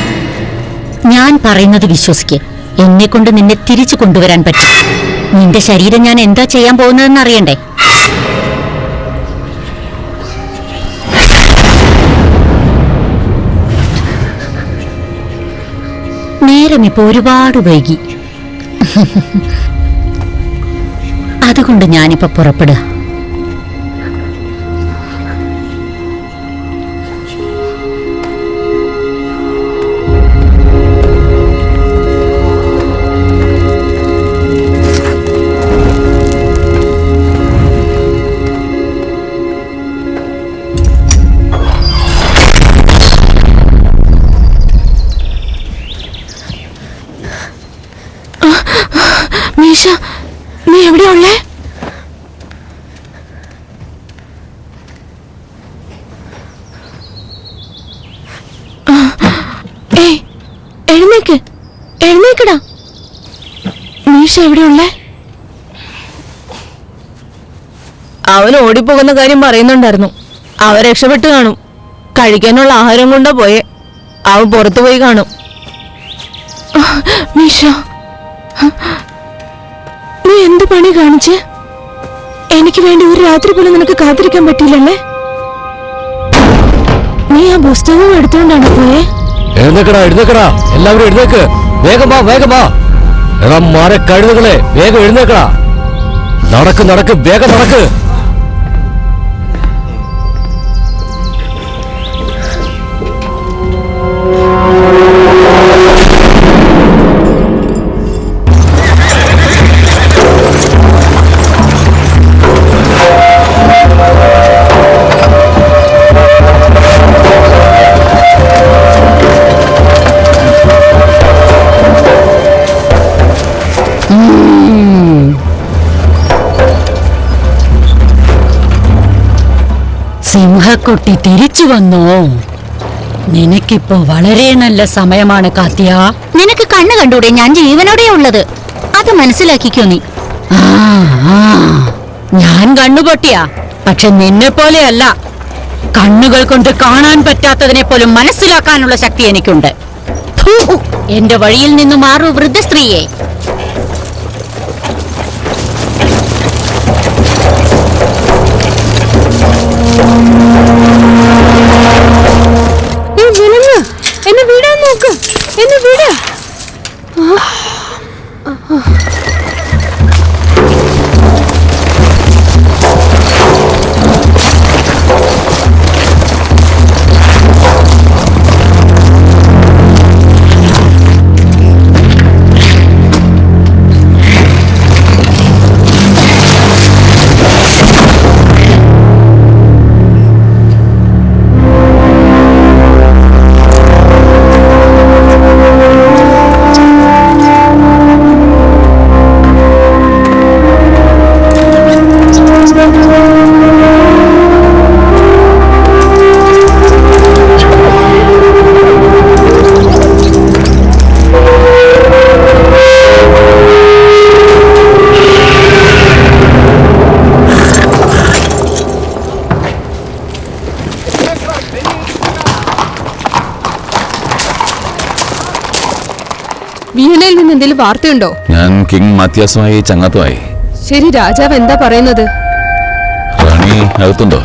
ഞാൻ പറയുന്നത് വിശ്വസിക്കുക. എന്നെ കൊണ്ട് നിന്നെ തിരിച്ചു കൊണ്ടുവരാൻ പറ്റും. നിന്റെ ശരീരം ഞാൻ എന്താ ചെയ്യാൻ പോകുന്നതെന്ന് അറിയണ്ടേ? നേരം ഇപ്പൊ ഒരുപാട് വൈകി. അതുകൊണ്ട് ഞാനിപ്പോ പുറപ്പെടുക.
മീശ, നീ എവിടെയുള്ളേ? എഴുന്നേക്ക്, എഴുന്നേക്കടാ. മീശ എവിടെയുള്ളേ?
അവൻ ഓടിപ്പോകുന്ന കാര്യം പറയുന്നുണ്ടായിരുന്നു. അവൻ രക്ഷപ്പെട്ടു കാണും. കഴിക്കാനുള്ള ആഹാരം കൊണ്ടാ പോയെ. അവൻ പുറത്തു പോയി കാണും.
മീശ, നീ എന്ത് പണി കാണിച്ച്? എനിക്ക് വേണ്ടി ഒരു രാത്രി പോലും നിനക്ക് കാത്തിരിക്കാൻ പറ്റിയില്ലല്ലേ? നീ ആ പുസ്തകവും എടുത്തുകൊണ്ടാണ് പോയേ?
എഴുന്നേക്കടാ, എഴുന്നേക്കടാ, എല്ലാവരും എഴുന്നേക്ക്. വേഗം വാ, വേഗം വാ. എടാ മാരെ കഴുതുകളെ, വേഗം എഴുന്നേക്കടാ. നടക്ക്, നടക്ക്, വേഗം നടക്ക്.
സിംഹക്കുട്ടി തിരിച്ചു വന്നോ? നിനക്കിപ്പോ വളരെ നല്ല സമയമാണ് കാത്തിയ. നിനക്ക് കണ്ണു കണ്ടൂടെ? ഞാൻ ജീവനോടെ ഉള്ളത്. അത് മനസ്സിലാക്കിക്കോ നീ. ഞാൻ കണ്ണുപൊട്ടിയാ, പക്ഷെ നിന്നെ പോലെയല്ല. കണ്ണുകൾ കൊണ്ട് കാണാൻ പറ്റാത്തതിനെ പോലും മനസ്സിലാക്കാനുള്ള ശക്തി എനിക്കുണ്ട്. എന്റെ വഴിയിൽ നിന്ന് മാറൂ വൃദ്ധ സ്ത്രീയെ.
എന്നെ വിടാൻ നോക്ക്, എന്നെ വിടാ. വിയനയിൽ നിന്ന് എന്തെങ്കിലും വാർത്തയുണ്ടോ?
ഞാൻ കിങ് മാത്യാസുമായി ചങ്ങാത്തമായി.
ശരി, രാജാവ് എന്താ പറയുന്നത്?
റാണി അകത്തുണ്ടോ?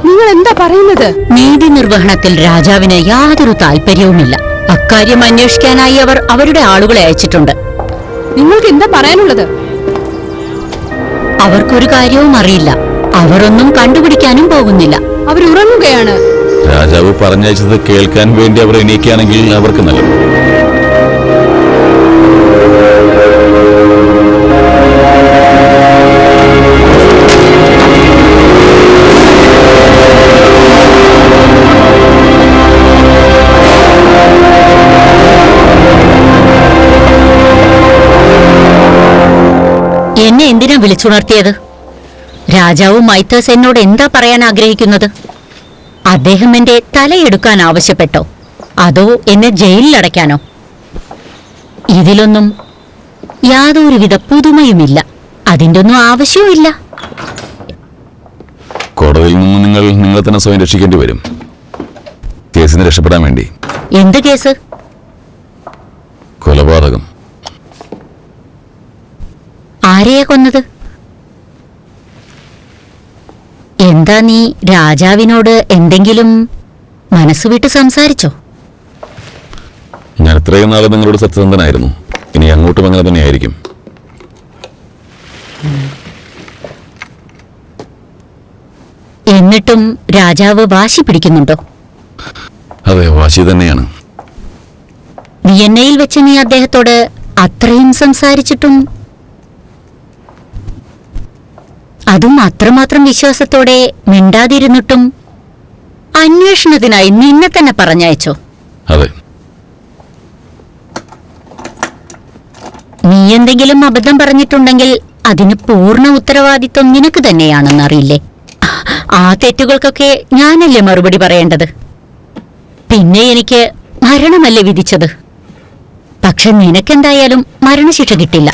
നിങ്ങൾ എന്താ പറയുന്നത്?
നീതി നിർവഹണത്തിൽ രാജാവിന് യാതൊരു താല്പര്യവുമില്ല. അക്കാര്യം അന്വേഷിക്കാനായി അവർ അവരുടെ ആളുകളെ അയച്ചിട്ടുണ്ട്.
നിങ്ങൾക്ക് എന്താ പറയാനുള്ളത്?
അവർക്കൊരു കാര്യവും അറിയില്ല. അവരൊന്നും കണ്ടുപിടിക്കാനും പോകുന്നില്ല.
അവരുറങ്ങുകയാണ്.
രാജാവ് പറഞ്ഞയച്ചത് കേൾക്കാൻ വേണ്ടി അവർ എണീക്കുകയാണെങ്കിൽ അവർക്ക് നല്ലത്.
എന്നെ എന്തിനാ വിളിച്ചുണർത്തിയത്? രാജാവ് മൈത്തേഴ്സ് എന്നോട് എന്താ പറയാൻ ആഗ്രഹിക്കുന്നത്? അദ്ദേഹം എന്റെ തലയെടുക്കാൻ ആവശ്യപ്പെട്ടോ, അതോ എന്നെ ജയിലിലടയ്ക്കാനോ? ഇതിലൊന്നും യാതൊരുവിധ പുതുമയുമില്ല. അതിന്റെ ഒന്നും ആവശ്യവുമില്ല.
കോടതിയിൽ നിന്ന് നിങ്ങളെ തന്നെ സ്വയം രക്ഷിക്കേണ്ടി വരും, കേസിന് രക്ഷപ്പെടാൻ വേണ്ടി.
എന്ത് കേസ്?
കൊലപാതകം.
ആരെയാ കൊന്നത്? എന്താ നീ രാജാവിനോട് എന്തെങ്കിലും മനസ്സുവിട്ട് സംസാരിച്ചോ?
ഞാൻ ഇത്രയും നാളെ നിങ്ങളോട് സത്യസന്ധനായിരുന്നു. ഇനി അങ്ങോട്ടും അങ്ങനെ തന്നെയായിരിക്കും.
എന്നിട്ടും രാജാവ് വാശി പിടിക്കുന്നുണ്ടോ?
അതെ, വാശി തന്നെയാണ്.
വിയന്നയിൽ വെച്ച് നീ അദ്ദേഹത്തോട് അത്രയും സംസാരിച്ചിട്ടും, അതും അത്രമാത്രം വിശ്വാസത്തോടെ മിണ്ടാതിരുന്നിട്ടും അന്വേഷണത്തിനായി നിന്നെ തന്നെ പറഞ്ഞയച്ചോ?
അതെ.
നീ എന്തെങ്കിലും അബദ്ധം പറഞ്ഞിട്ടുണ്ടെങ്കിൽ അതിന് പൂർണ്ണ ഉത്തരവാദിത്വം നിനക്ക് തന്നെയാണെന്നറിയില്ലേ? ആ തെറ്റുകൾക്കൊക്കെ ഞാനല്ലേ മറുപടി പറയേണ്ടത്? പിന്നെ എനിക്ക് മരണമല്ലേ വിധിച്ചത്? പക്ഷെ നിനക്കെന്തായാലും മരണശിക്ഷ കിട്ടില്ല.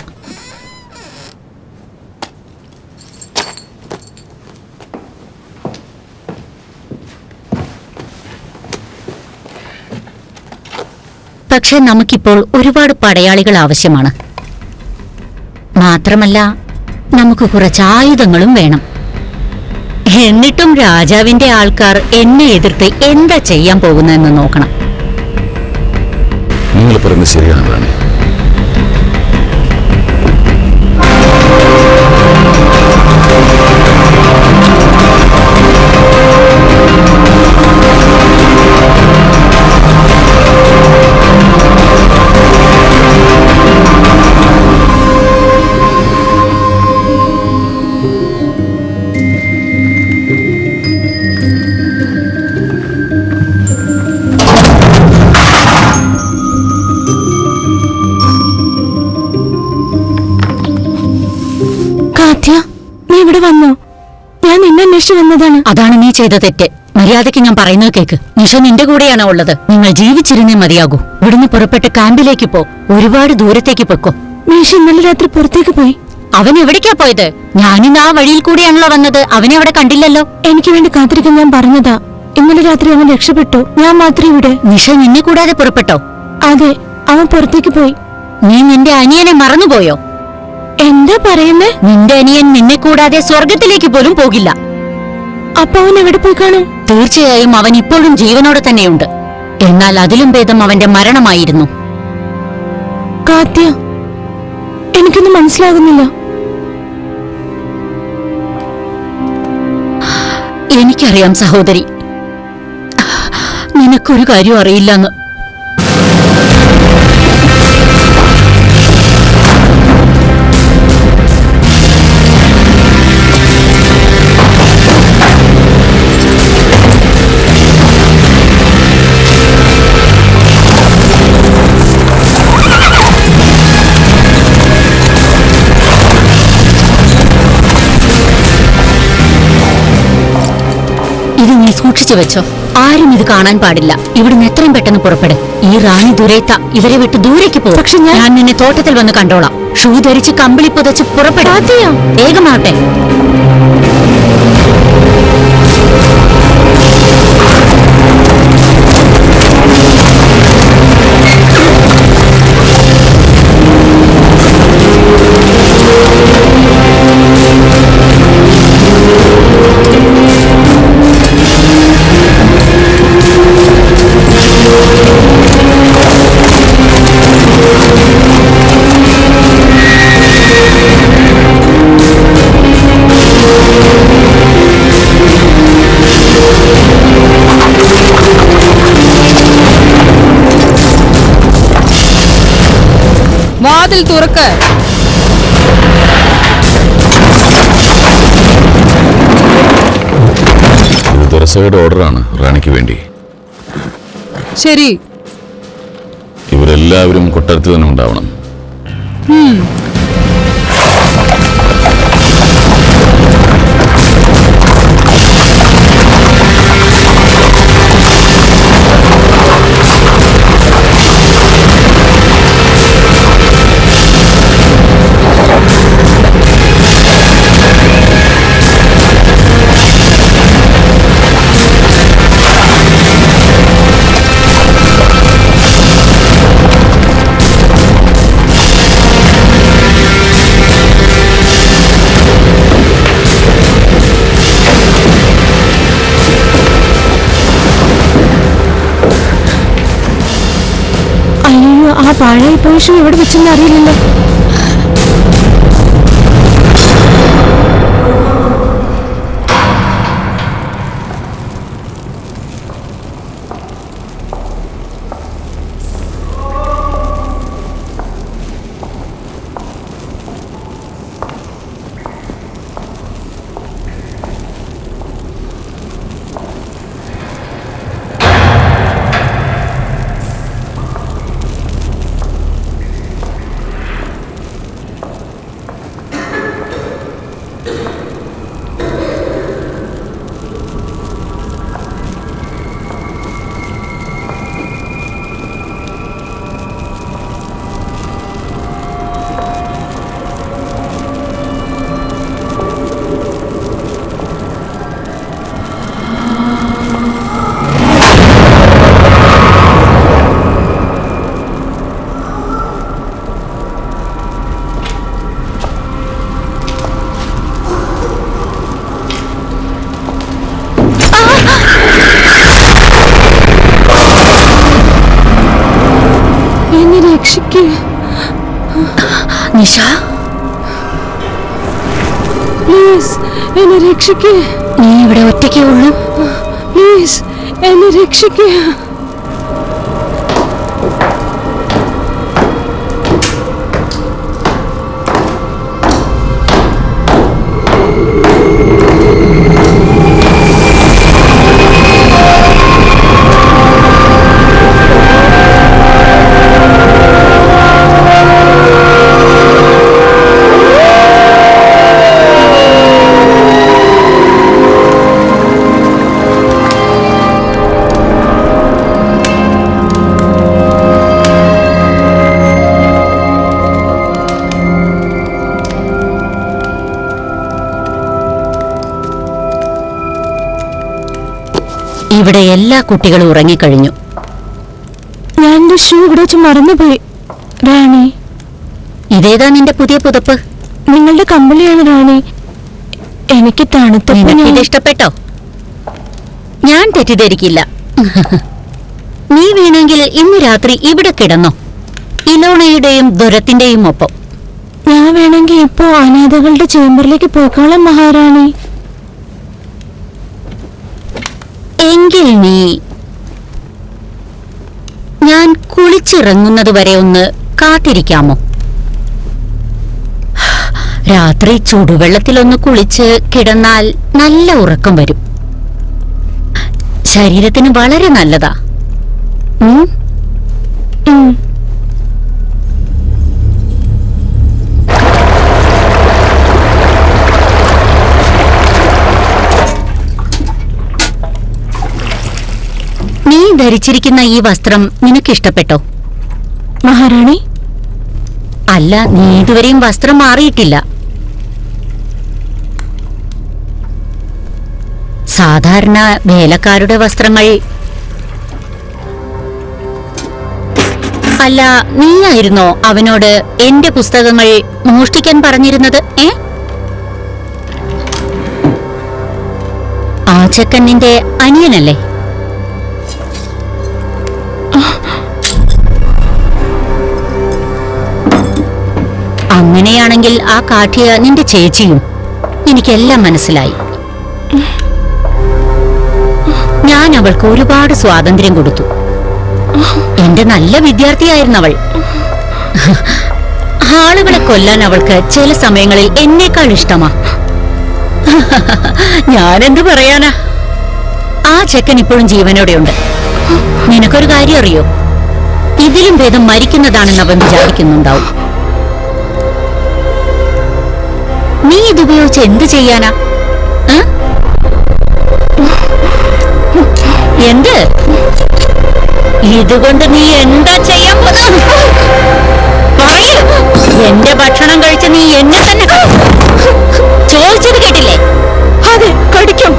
പക്ഷെ നമുക്കിപ്പോൾ ഒരുപാട് പടയാളികൾ ആവശ്യമാണ്. മാത്രമല്ല, നമുക്ക് കുറച്ച് ആയുധങ്ങളും വേണം. എന്നിട്ടും രാജാവിന്റെ ആൾക്കാർ എന്നെ എതിർത്ത് എന്താ ചെയ്യാൻ പോകുന്നതെന്ന് നോക്കണം.
നിങ്ങൾ പറയുന്നത് ശരിയാണ് റാണി.
നീ ഇവിടെ വന്നോ? ഞാൻ നിന്നെ അന്വേഷിച്ചു വന്നതാണ്.
അതാണ് നീ ചെയ്ത തെറ്റ്. മര്യാദയ്ക്ക് ഞാൻ പറയുന്നത് കേക്ക്. നിഷ നിന്റെ കൂടെയാണോ ഉള്ളത്? നിങ്ങൾ ജീവിച്ചിരുന്നേ മതിയാകൂ. ഇവിടുന്ന് പുറപ്പെട്ട് ക്യാമ്പിലേക്ക് പോ. ഒരുപാട് ദൂരത്തേക്ക് പൊക്കോ.
നിഷ ഇന്നലെ രാത്രി പുറത്തേക്ക് പോയി.
അവൻ എവിടേക്കാ പോയത്? ഞാനിന്ന് ആ വഴിയിൽ കൂടിയാണല്ലോ വന്നത്. അവനെ അവിടെ കണ്ടില്ലല്ലോ.
എനിക്ക് വേണ്ടി കാത്തിരിക്കാൻ ഞാൻ പറഞ്ഞതാ. ഇന്നലെ രാത്രി അവൻ രക്ഷപ്പെട്ടു. ഞാൻ മാത്രം ഇവിടെ.
നിഷ നിന്നെ കൂടാതെ പുറപ്പെട്ടോ?
അതെ, അവൻ പുറത്തേക്ക് പോയി.
നീ നിന്റെ അനിയനെ മറന്നുപോയോ?
എന്താ പറയുന്നേ?
നിന്റെ അനിയൻ നിന്നെ കൂടാതെ സ്വർഗത്തിലേക്ക് പോലും പോകില്ല.
അപ്പൊ അവൻ എവിടെ പോയി കാണും?
തീർച്ചയായും അവൻ ഇപ്പോഴും ജീവനോടെ തന്നെയുണ്ട്. എന്നാൽ അതിലും ഭേദം അവന്റെ മരണമായിരുന്നു.
കാത്യ, എനിക്കൊന്നും മനസ്സിലാകുന്നില്ല.
എനിക്കറിയാം സഹോദരി, നിനക്കൊരു കാര്യം അറിയില്ലെന്ന്. ഇത് നീ സൂക്ഷിച്ചു വെച്ചോ. ആരും ഇത് കാണാൻ പാടില്ല. ഇവിടുന്ന് എത്രയും പെട്ടെന്ന് പുറപ്പെട്. ഈ റാണി ദുരേത്ത ഇവരെ വിട്ട് ദൂരേക്ക് പോകും.
പക്ഷെ ഞാൻ
നിന്നെ തോട്ടത്തിൽ വന്ന് കണ്ടോളാം. ഷൂ ധരിച്ച് കമ്പിളി പുതച്ച് പുറപ്പെടാം. വേഗമാട്ടെ.
വാതിൽ തുറക്ക്.
ഇത് തുറസയുടെ ഓർഡറാണ് റാണിക്ക് വേണ്ടി.
ശരി.
ഇവരെല്ലാവരും കൊട്ടാരത്തിൽ തന്നെ ഉണ്ടാവണം.
അയ്യോ, ആ പാഴായി പോയ ഷൂ എവിടെ വെച്ചെന്ന് അറിയില്ലല്ലോ.
നിഷ,
പ്ലീസ് എന്നെ രക്ഷിക്കേ.
നീ ഇവിടെ ഒറ്റയ്ക്കേ ഉള്ളൂ?
പ്ലീസ് എന്നെ രക്ഷിക്കേ.
ഇവിടെ എല്ലാ കുട്ടികളും ഉറങ്ങിക്കഴിഞ്ഞു.
ഞാൻ എന്റെ ഷൂ ഇവിടെ വെച്ച് മറന്നുപോയി. റാണി,
ഇതേതാ നിന്റെ പുതിയ പുതപ്പ്?
നിങ്ങളുടെ കമ്പളിയാണ് റാണി. എനിക്ക് തണുത്തപ്പോ
ഇത് ഇഷ്ടപ്പെട്ടോ? ഞാൻ തെറ്റിദ്ധരിക്കില്ല. നീ വേണമെങ്കിൽ ഇന്ന് രാത്രി ഇവിടെ കിടന്നോ, ഇലോണയുടെയും ദുരത്തിന്റെയും ഒപ്പം.
ഞാൻ വേണമെങ്കിൽ ഇപ്പോ അനാഥകളുടെ ചേംബറിലേക്ക് പോയിക്കോളാം മഹാറാണി.
എങ്കിൽ നീ ഞാൻ കുളിച്ചിറങ്ങുന്നത് വരെ ഒന്ന് കാത്തിരിക്കാമോ? രാത്രി ചൂടുവെള്ളത്തിലൊന്ന് കുളിച്ച് കിടന്നാൽ നല്ല ഉറക്കം വരും. ശരീരത്തിന് വളരെ നല്ലതാ. നീ ധരിച്ചിരിക്കുന്ന ഈ വസ്ത്രം നിനക്കിഷ്ടപ്പെട്ടോ
മഹാറാണി?
അല്ല, നീ ഇതുവരെയും വസ്ത്രം മാറിയിട്ടില്ല. സാധാരണ വേലക്കാരുടെ വസ്ത്രങ്ങൾ. അല്ല, നീയായിരുന്നോ അവനോട് എന്റെ പുസ്തകങ്ങൾ മോഷ്ടിക്കാൻ പറഞ്ഞിരുന്നത്? ആ ചെക്കൻ നിന്റെ അനിയനല്ലേ? അങ്ങനെയാണെങ്കിൽ ആ കാഠ്യ നിന്റെ ചേച്ചിയും. എനിക്കെല്ലാം മനസ്സിലായി. ഞാൻ അവൾക്ക് ഒരുപാട് സ്വാതന്ത്ര്യം കൊടുത്തു. എന്റെ നല്ല വിദ്യാർത്ഥിയായിരുന്നു അവൾ. ആളുകളെ കൊല്ലാൻ അവൾക്ക് ചില സമയങ്ങളിൽ എന്നേക്കാൾ ഇഷ്ടമാ. ഞാനെന്ത് പറയാനാ? ആ ചെക്കൻ ഇപ്പോഴും ജീവനോടെയുണ്ട്. നിനക്കൊരു കാര്യം അറിയോ? ഇതിലും ഭേദം മരിക്കുന്നതാണെന്ന് അവൻ വിചാരിക്കുന്നുണ്ടാവും. നീ ഇതുപയോഗിച്ച് എന്ത് ചെയ്യാനാ? എന്ത്? ഇതുകൊണ്ട് നീ എന്താ ചെയ്യാൻ പോകുന്നത്? പറയൂ. എന്റെ ഭക്ഷണം കഴിച്ച് നീ എന്നെ തന്നെ ചോദിച്ചത് കേട്ടില്ലേ?
അതെ, കടിക്കും.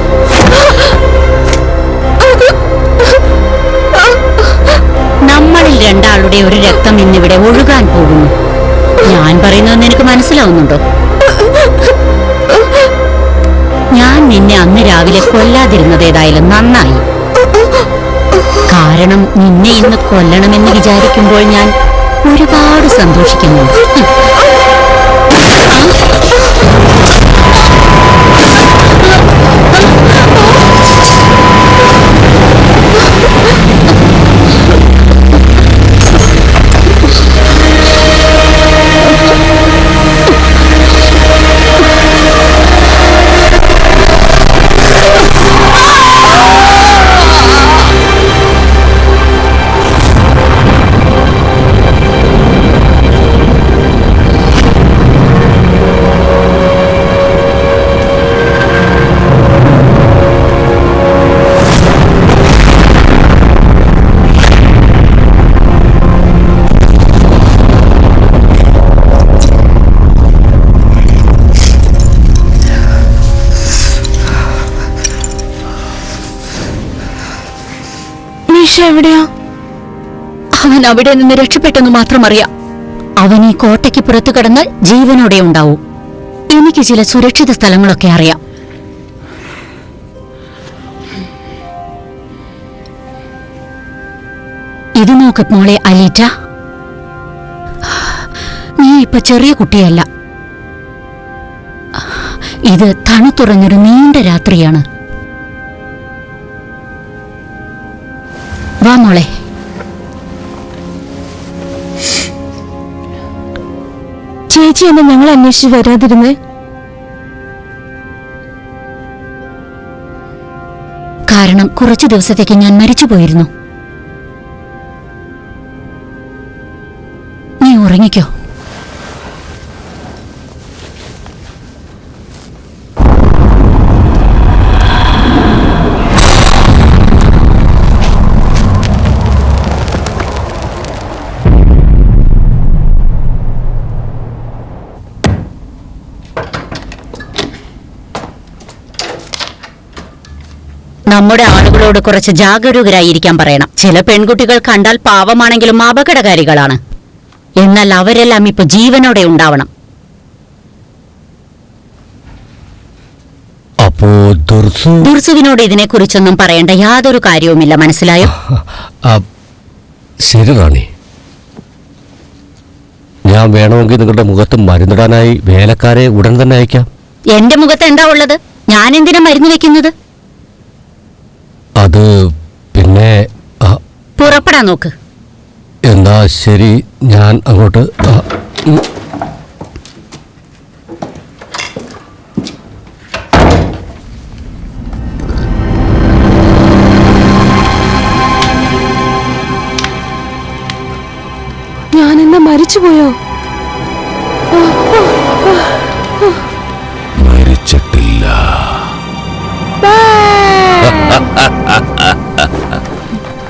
നമ്മളിൽ രണ്ടാളുടെ ഒരു രക്തം ഇന്നിവിടെ ഒഴുകാൻ പോകുന്നു. ഞാൻ പറയുന്നത് നിനക്ക് മനസ്സിലാവുന്നുണ്ടോ? ഞാൻ നിന്നെ അന്ന് രാവിലെ കൊല്ലാതിരുന്നത് ഏതായാലും നന്നായി. കാരണം നിന്നെ ഇന്ന് കൊല്ലണമെന്ന് വിചാരിക്കുമ്പോൾ ഞാൻ ഒരുപാട് സന്തോഷിക്കുന്നുണ്ട്.
എവിടെയാ?
അവൻ അവിടെ നിന്ന് രക്ഷപ്പെട്ടെന്ന് മാത്രം അറിയാം. അവൻ ഈ കോട്ടയ്ക്ക് പുറത്തു കടന്നാൽ ജീവനോടെ ഉണ്ടാവും. എനിക്ക് ചില സുരക്ഷിത സ്ഥലങ്ങളൊക്കെ അറിയാം. ഇത് നോക്ക് മോളെ അലീറ്റ, നീ ഇപ്പൊ ചെറിയ കുട്ടിയല്ല. ഇത് തണുത്തുറഞ്ഞൊരു നീണ്ട രാത്രിയാണ്. വാ മോളെ.
ചേച്ചി എന്നെ ഞങ്ങൾ അന്വേഷിച്ച് വരാതിരുന്നേ?
കാരണം കുറച്ചു ദിവസത്തേക്ക് ഞാൻ മരിച്ചുപോയിരുന്നു. നീ ഉറങ്ങിക്കോ. നമ്മുടെ ആളുകളോട് കുറച്ച് ജാഗരൂകരായിരിക്കാൻ പറയണം. ചില പെൺകുട്ടികൾ കണ്ടാൽ പാവമാണെങ്കിലും അപകടകാരികളാണ്. എന്നാൽ അവരെല്ലാം ഇപ്പൊ ജീവനോടെ ഉണ്ടാവണം.
അപ്പോ
ദുർസുവിനോട് ഇതിനെക്കുറിച്ചൊന്നും പറയേണ്ട യാതൊരു കാര്യവുമില്ല, മനസ്സിലായോ?
ശരി റാണി, ഞാൻ വേണമെങ്കിൽ നിങ്ങളുടെ മുഖത്ത് മരുന്നിടാനായി വേലക്കാരെ ഉടൻ തന്നെ അയക്കാം.
എന്റെ മുഖത്ത് എന്താ ഉള്ളത്? ഞാൻ എന്തിനാ മരുന്ന് വെക്കുന്നത്?
അത് പിന്നെ
പുറപ്പെടാൻ നോക്ക്.
എന്നാ ശരി, ഞാൻ അങ്ങോട്ട്.
ഞാനെന്നാ മരിച്ചുപോയോ?
മരിച്ചിട്ടില്ല.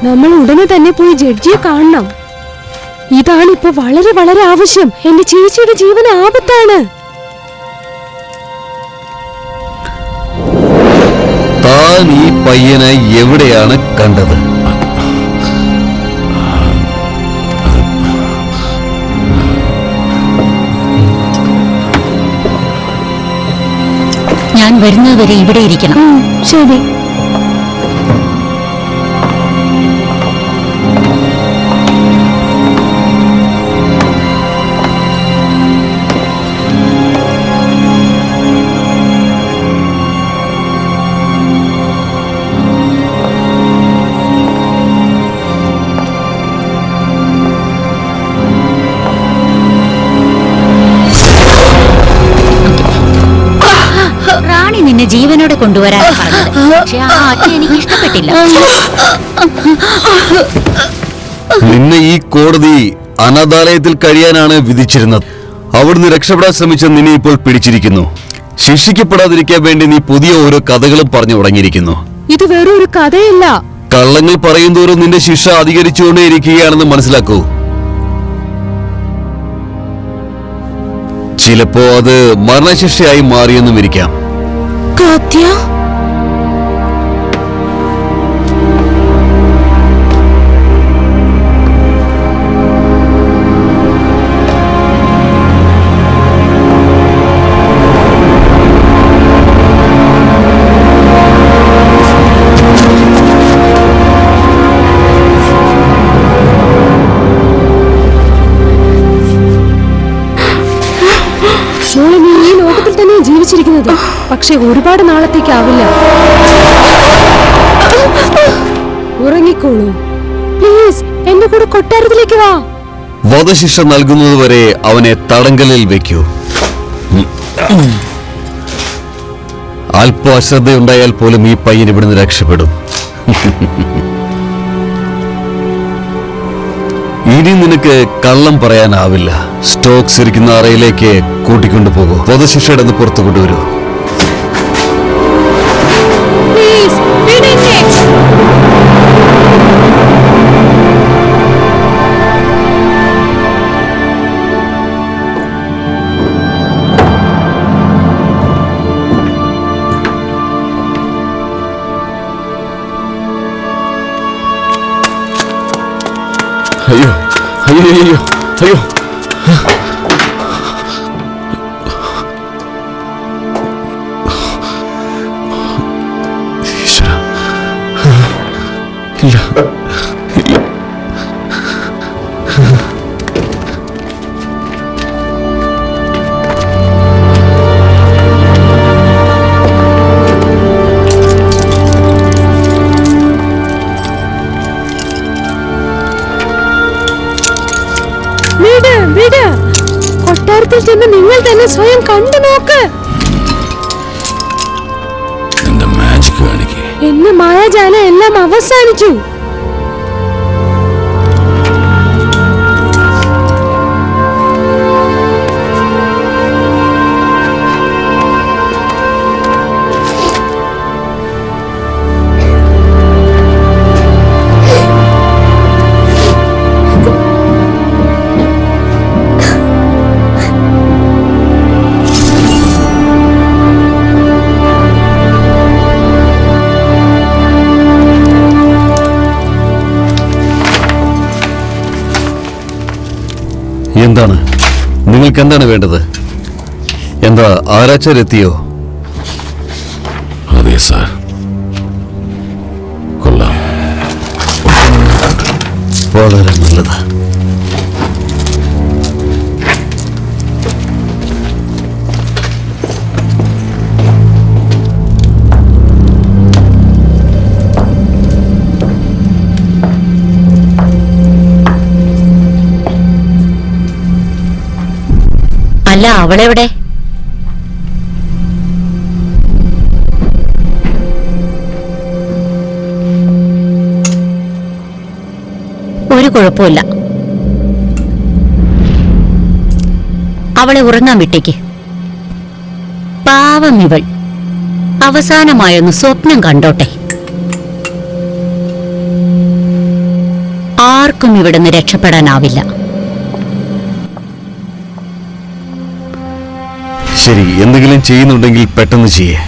നമ്മൾ ഉടനെ തന്നെ പോയി ജഡ്ജിയെ കാണണം. ഇതാണിപ്പോ വളരെ വളരെ ആവശ്യം. എന്റെ ചേച്ചിയുടെ ജീവൻ ആപത്താണ്.
താൻ ഈ പയ്യനെ എവിടെയാണ് കണ്ടത്?
ഞാൻ വരുന്നതുവരെ ഇവിടെ ഇരിക്കണം.
ശരി.
നിന്നെ ജീവനോടെ കൊണ്ടുവരാൻ പറഞ്ഞത്. പക്ഷെ ആ ആജ്ഞ എനിക്ക് ഇഷ്ടപ്പെട്ടില്ല.
നിന്നെ ഈ കോടതി അനാഥാലയത്തിൽ കഴിയാനാണ് വിധിച്ചിരുന്നത്. അവിടുന്ന് രക്ഷപ്പെടാൻ ശ്രമിച്ച നിന്നെ ഇപ്പോൾ പിടിച്ചിരിക്കുന്നു. ശിക്ഷിക്കപ്പെടാതിരിക്കാൻ വേണ്ടി നീ പുതിയ ഓരോ കഥകളും പറഞ്ഞു തുടങ്ങിയിരിക്കുന്നു.
ഇത് വെറും ഒരു കഥയല്ല.
കള്ളങ്ങൾ പറയും തോറും നിന്റെ ശിക്ഷ അധികരിച്ചുകൊണ്ടേയിരിക്കുകയാണെന്ന് മനസ്സിലാക്കൂ. ചിലപ്പോ അത് മരണശിക്ഷയായി മാറിയെന്നും ഇരിക്കാം.
കാത്യ,
മോളെ, നീ ഈ ലോകത്തിൽ തന്നെ ജീവിച്ചിരിക്കുന്നത്. പക്ഷെ ഒരുപാട് നാളത്തേക്കാവില്ല. ഉറങ്ങിക്കോളൂ പ്ലീസ്. എന്റെ കൂടെ കൊട്ടാരത്തിലേക്ക് വാ.
വധശിക്ഷ നൽകുന്നതുവരെ അവനെ തടങ്കലിൽ വെക്കൂ. അല്പ അശ്രദ്ധയുണ്ടായാൽ പോലും ഈ പയ്യൻ ഇവിടുന്ന് രക്ഷപ്പെടും. ഇനി നിനക്ക് കള്ളം പറയാനാവില്ല. സ്റ്റോക്സ് ഇരിക്കുന്ന അറയിലേക്ക് കൂട്ടിക്കൊണ്ടുപോകൂ. വധശിക്ഷയുടെ നിന്ന് പുറത്തു കൊണ്ടുവരൂ.
പ്ലീസ് വിടരുത്.
അയ്യോ അയ്യോ അയ്യോ അയ്യോ. ഈശ്വരാ. ഇല്ല ഇല്ല.
വിട് വിട്. കൊട്ടാരത്തിൽ ചെന്ന് നിങ്ങൾ തന്നെ സ്വയം കണ്ടു നോക്ക്.
എന്റെ മാജിക് കാണിക്കേ.
എന്ന മായാജാലം എല്ലാം അവസാനിച്ചു.
എന്താണ് നിങ്ങൾക്ക് എന്താണ് വേണ്ടത്? എന്താ ആരാച്ചാരെത്തിയോ?
അതെ സാർ. കൊള്ളാം.
വളരെ നല്ലത്.
അല്ല, അവളെവിടെ? ഒരു കുഴപ്പമില്ല. അവളെ ഉറങ്ങാൻ വിട്ടേക്ക്. പാവം ഇവൾ അവസാനമായൊന്ന് സ്വപ്നം കണ്ടോട്ടെ. ആർക്കും ഇവിടുന്ന് രക്ഷപ്പെടാനാവില്ല.
ശരി, എന്തെങ്കിലും ചെയ്യുന്നുണ്ടെങ്കിൽ പെട്ടെന്ന് ചെയ്യേ.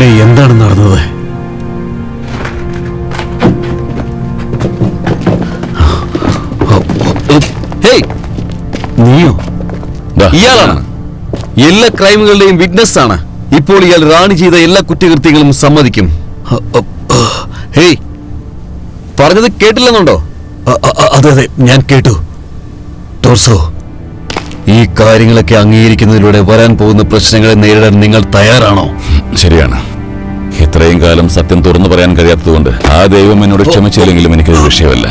ഇവിടെ എന്താണ് നടന്നത്? ഹേയ്, നീയോ?
ദാ,
ഇയാളാണ് എല്ലാ ക്രൈമുകളുടെയും വിറ്റ്നസ് ആണ്. ഇപ്പോൾ ഇയാൾ റാണി ചെയ്ത എല്ലാ കുറ്റകൃത്യങ്ങളും സമ്മതിക്കും. ഹേയ്, പറഞ്ഞത് കേട്ടില്ലെന്നുണ്ടോ? അതെ അതെ, ഞാൻ കേട്ടു. ടോർസോ, ഈ കാര്യങ്ങളൊക്കെ അംഗീകരിക്കുന്നതിലൂടെ വരാൻ പോകുന്ന പ്രശ്നങ്ങളെ നേരിടാൻ നിങ്ങൾ തയ്യാറാണോ?
ശരിയാണ്. ഇത്രയും കാലം സത്യം തുറന്നു പറയാൻ കഴിയാത്തതുകൊണ്ട് ആ ദൈവം എന്നോട് ക്ഷമിച്ചില്ലെങ്കിലും എനിക്കൊരു വിഷയമല്ല.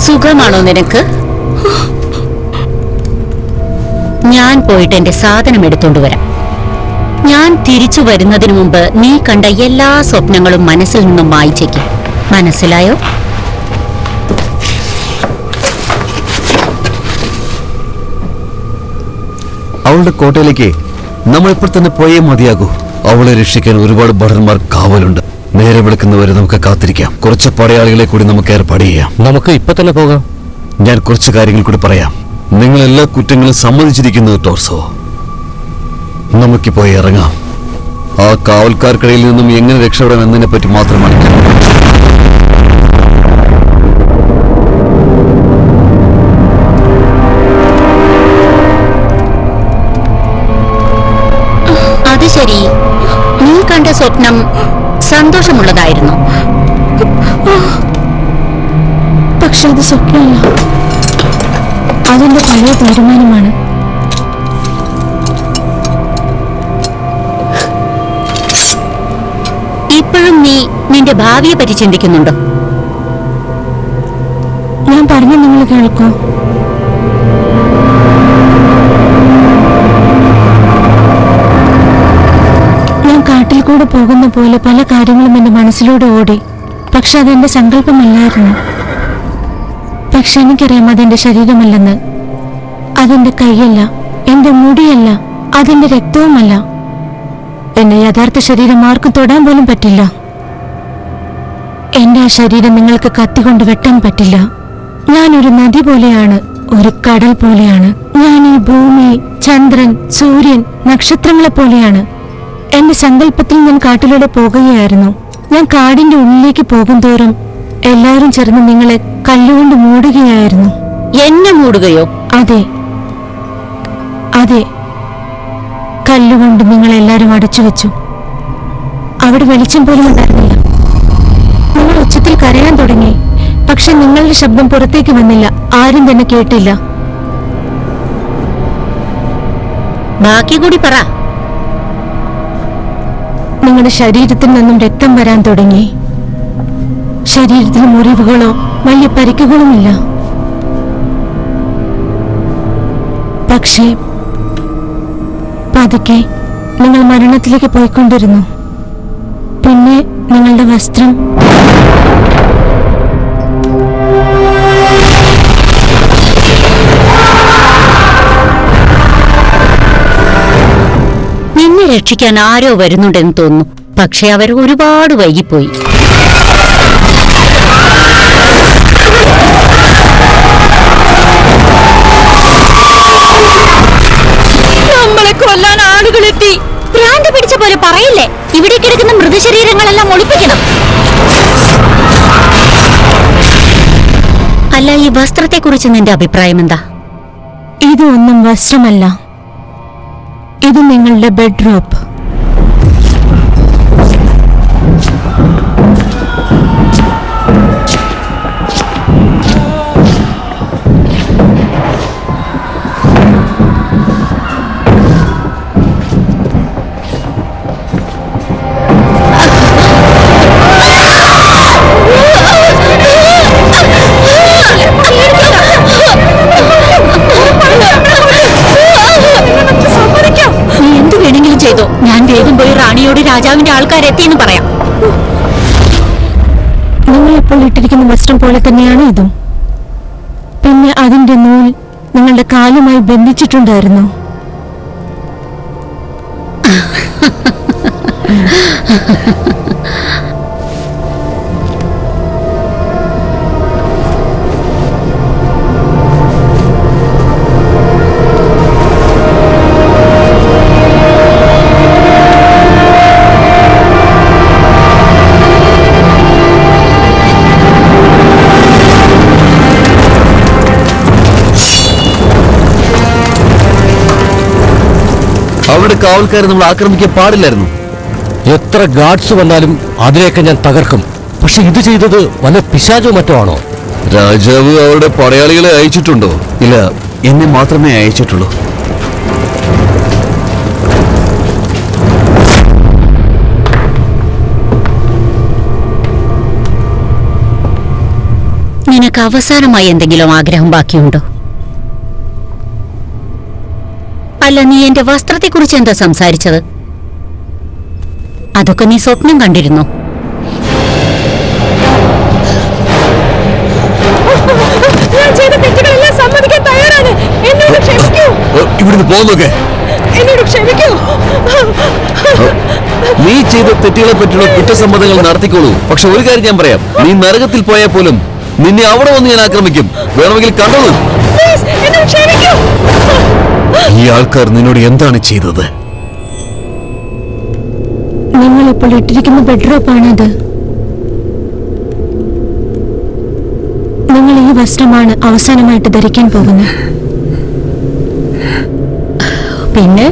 സുഖമാണോ നിനക്ക്? ഞാൻ പോയിട്ട് എന്റെ സാധനം എടുത്തോണ്ട് വരാം. ഞാൻ തിരിച്ചു വരുന്നതിന് മുമ്പ് നീ കണ്ട എല്ലാ സ്വപ്നങ്ങളും മനസ്സിൽ നിന്നും മായ്ച്ചേക്കും. മനസ്സിലായോ?
അവളുടെ കോട്ടയിലേക്ക് നമ്മൾ ഇപ്പോൾ തന്നെ പോയേ മതിയാകൂ. അവളെ രക്ഷിക്കാൻ ഒരുപാട് ഭടന്മാർ കാവലുണ്ട്. നേരെ വിളിക്കുന്നവരെ നമുക്ക് കാത്തിരിക്കാം. കുറച്ച് പടയാളികളെ കൂടി നമുക്ക് ഏർപ്പാട് ചെയ്യാം.
നമുക്ക് ഇപ്പൊ തന്നെ പോകാം.
ഞാൻ കുറച്ച് കാര്യങ്ങൾ കൂടി പറയാം. നിങ്ങൾ എല്ലാ കുറ്റങ്ങളും സമ്മതിച്ചിരിക്കുന്നു ടോർസോ. നമുക്ക് പോയി ഇറങ്ങാം. ആ കാവൽക്കാർക്കിടയിൽ നിന്നും എങ്ങനെ രക്ഷപ്പെടാം എന്നതിനെ പറ്റി മാത്രമാണ്.
അത് ശരി, നീ കണ്ട സ്വപ്നം സന്തോഷമുള്ളതായിരുന്നു.
പക്ഷെ അത് സ്വപ്നമല്ല, അതിന്റെ പഴയ തീരുമാനമാണ്.
ഇപ്പോഴും നീ നിന്റെ ഭാവിയെ പറ്റി ചിന്തിക്കുന്നുണ്ടോ?
ഞാൻ പറഞ്ഞു, നിങ്ങൾ കേൾക്കൂ. ഞാൻ കാട്ടിൽ കൂടെ പോകുന്ന പോലെ പല കാര്യങ്ങളും എന്റെ മനസ്സിലൂടെ ഓടി. പക്ഷെ അതെന്റെ സങ്കല്പമല്ലായിരുന്നു. പക്ഷെ എനിക്കറിയാം അതെന്റെ ശരീരമല്ലെന്ന്. അതെന്റെ കൈയല്ല, എന്റെ മുടിയല്ല, അതെന്റെ രക്തവുമല്ല. എന്റെ യഥാർത്ഥ ശരീരം ആർക്കും തൊടാൻ പോലും പറ്റില്ല. എന്റെ ആ ശരീരം നിങ്ങൾക്ക് കത്തികൊണ്ട് വെട്ടാൻ പറ്റില്ല. ഞാനൊരു നദി പോലെയാണ്, ഒരു കടൽ പോലെയാണ്. ഞാൻ ഈ ഭൂമി, ചന്ദ്രൻ, സൂര്യൻ, നക്ഷത്രങ്ങളെ പോലെയാണ്. എന്റെ സങ്കല്പത്തിൽ ഞാൻ കാട്ടിലൂടെ പോകുകയായിരുന്നു. ഞാൻ കാടിന്റെ ഉള്ളിലേക്ക് പോകും തോറും എല്ലാവരും ചേർന്ന് നിങ്ങളെ കല്ലുകൊണ്ട് മൂടുകയായിരുന്നു.
എന്നെ മൂടുകയോ?
അതെ അതെ, കല്ലുകൊണ്ട് നിങ്ങളെല്ലാരും അടച്ചു വെച്ചു. അവിടെ വെളിച്ചം പോലും ഉണ്ടായിരുന്നില്ല. നിങ്ങൾ ഉച്ചത്തിൽ കരയാൻ തുടങ്ങി. പക്ഷെ നിങ്ങളുടെ ശബ്ദം പുറത്തേക്ക് വന്നില്ല. ആരും തന്നെ കേട്ടില്ല.
ബാക്കി കൂടി പറ.
നിങ്ങളുടെ ശരീരത്തിൽ നിന്നും രക്തം വരാൻ തുടങ്ങി. ശരീരത്തിൽ മുറിവുകളോ വലിയ പരിക്കുകളുമില്ല. പക്ഷേ പതുക്കെ നിങ്ങൾ മരണത്തിലേക്ക് പോയിക്കൊണ്ടിരുന്നു. പിന്നെ നിങ്ങളുടെ വസ്ത്രം
നിന്നെ രക്ഷിക്കാൻ ആരോ വരുന്നുണ്ടെന്ന് തോന്നുന്നു. പക്ഷെ അവർ ഒരുപാട് വൈകിപ്പോയി. നമ്മളെ കൊല്ലാൻ ആളുകളെത്തി. ഭ്രാന്ത് പിടിച്ച പോലെ പറയില്ലേ. ഇവിടെ കിടക്കുന്ന മൃതശരീരങ്ങളെല്ലാം ഒളിപ്പിക്കണം. അല്ല, ഈ വസ്ത്രത്തെക്കുറിച്ച് നിന്റെ അഭിപ്രായം എന്താ?
ഇതൊന്നും വസ്ത്രമല്ല, ഇത് നിങ്ങളുടെ ബെഡ് റോപ്പ്.
ഞാൻ വേഗം പോയി റാണിയോട് രാജാവിന്റെ ആൾക്കാരെത്തിയെന്ന് പറയാം.
നിങ്ങളിപ്പോൾ ഇട്ടിരിക്കുന്ന വസ്ത്രം പോലെ തന്നെയാണ് ഇതും. പിന്നെ അതിന്റെ നൂൽ നിങ്ങളുടെ കാലുമായി ബന്ധിച്ചിട്ടുണ്ടായിരുന്നു.
അവരുടെ കാവൽക്കാരെ നമ്മൾ ആക്രമിക്കാൻ പാടില്ലായിരുന്നു.
എത്ര ഗാർഡ്സ് വന്നാലും അതിനെയൊക്കെ ഞാൻ തകർക്കും. പക്ഷെ ഇത് ചെയ്തത് വല്ല പിശാചോ മറ്റോ ആണോ?
രാജാവ് അവരുടെ പടയാളികളെ അയച്ചിട്ടുണ്ടോ? ഇല്ല, എന്നെ മാത്രമേ അയച്ചിട്ടുള്ളൂ.
നിനക്ക് അവസാനമായി എന്തെങ്കിലും ആഗ്രഹം ബാക്കിയുണ്ടോ? അല്ല, നീ എന്റെ വസ്ത്രത്തെക്കുറിച്ച് എന്താ സംസാരിച്ചത്? അതൊക്കെ നീ സ്വപ്നം കണ്ടിരുന്നോ?
ഞാൻ ചെയ്ത തെറ്റുകളെല്ലാം സമ്മതിക്കാൻ തയ്യാറാണ്. എന്നോട് ക്ഷമിക്കൂ.
ഇവിടുന്ന് പോകുന്നൊക്കെ
എന്നോട് ക്ഷമിക്കൂ.
നീ ചെയ്ത തെറ്റുകളെ പറ്റിയുള്ള കുറ്റസമ്മതങ്ങൾ നടത്തിക്കോളൂ. പക്ഷെ ഒരു കാര്യം ഞാൻ പറയാം, നീ നരകത്തിൽ പോയാൽ പോലും നിന്നെ അവിടെ വന്ന് ഞാൻ ആക്രമിക്കും. വേണമെങ്കിൽ കണ്ടോളൂ. ഈ ആൾക്കാർ നിന്നോട് എന്താണ് ചെയ്തത്?
നിങ്ങളിപ്പോൾ ഇട്ടിരിക്കുന്ന ബെഡ്റോപ്പാണത്. നിങ്ങൾ ഈ വസ്ത്രമാണ് അവസാനമായിട്ട് ധരിക്കാൻ പോകുന്നത്.
പിന്നെ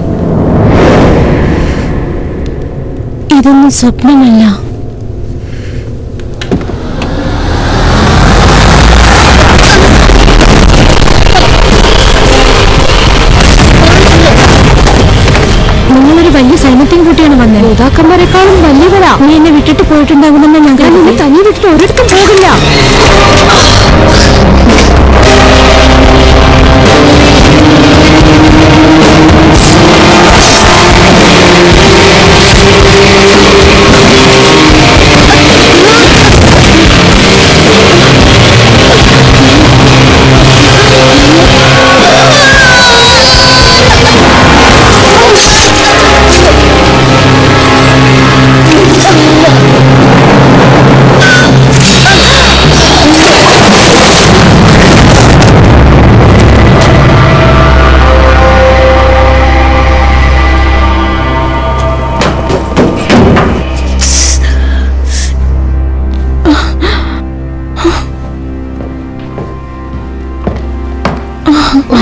ഇതൊന്നും സ്വപ്നമല്ല. നിങ്ങളൊരു വലിയ സൈന്യത്തെയും കൂട്ടിയാണ് വന്നത്.
നേതാക്കന്മാരെക്കാളും വലിയവരാ.
നീ എന്നെ വിട്ടിട്ട് പോയിട്ടുണ്ടാകുമെന്ന് ഞാൻ
നിന്നെ തനി വിട്ടിട്ട് ഒരിടത്തും പോകില്ല.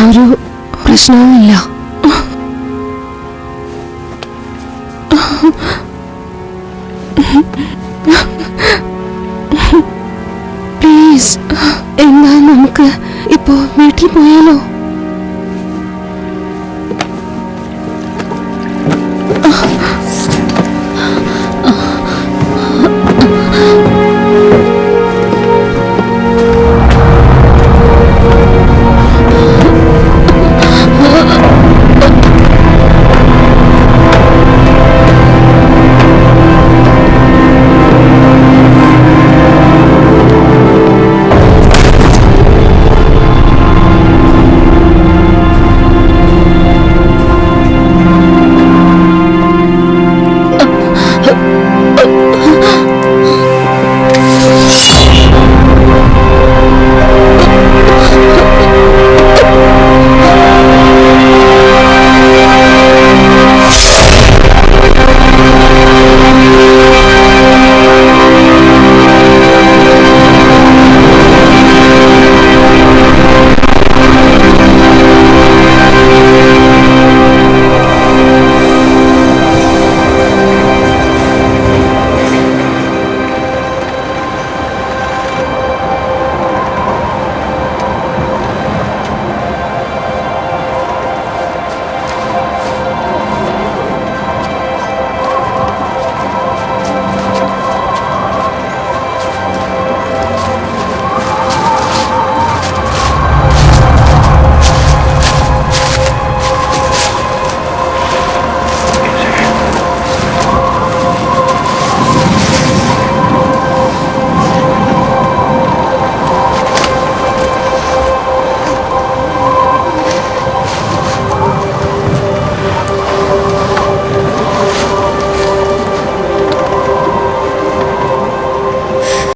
ഒരു പ്രശ്നവുമില്ല. പ്ലീസ്, എന്നാ നമുക്ക് ഇപ്പോ വീട്ടിൽ പോയാലോ?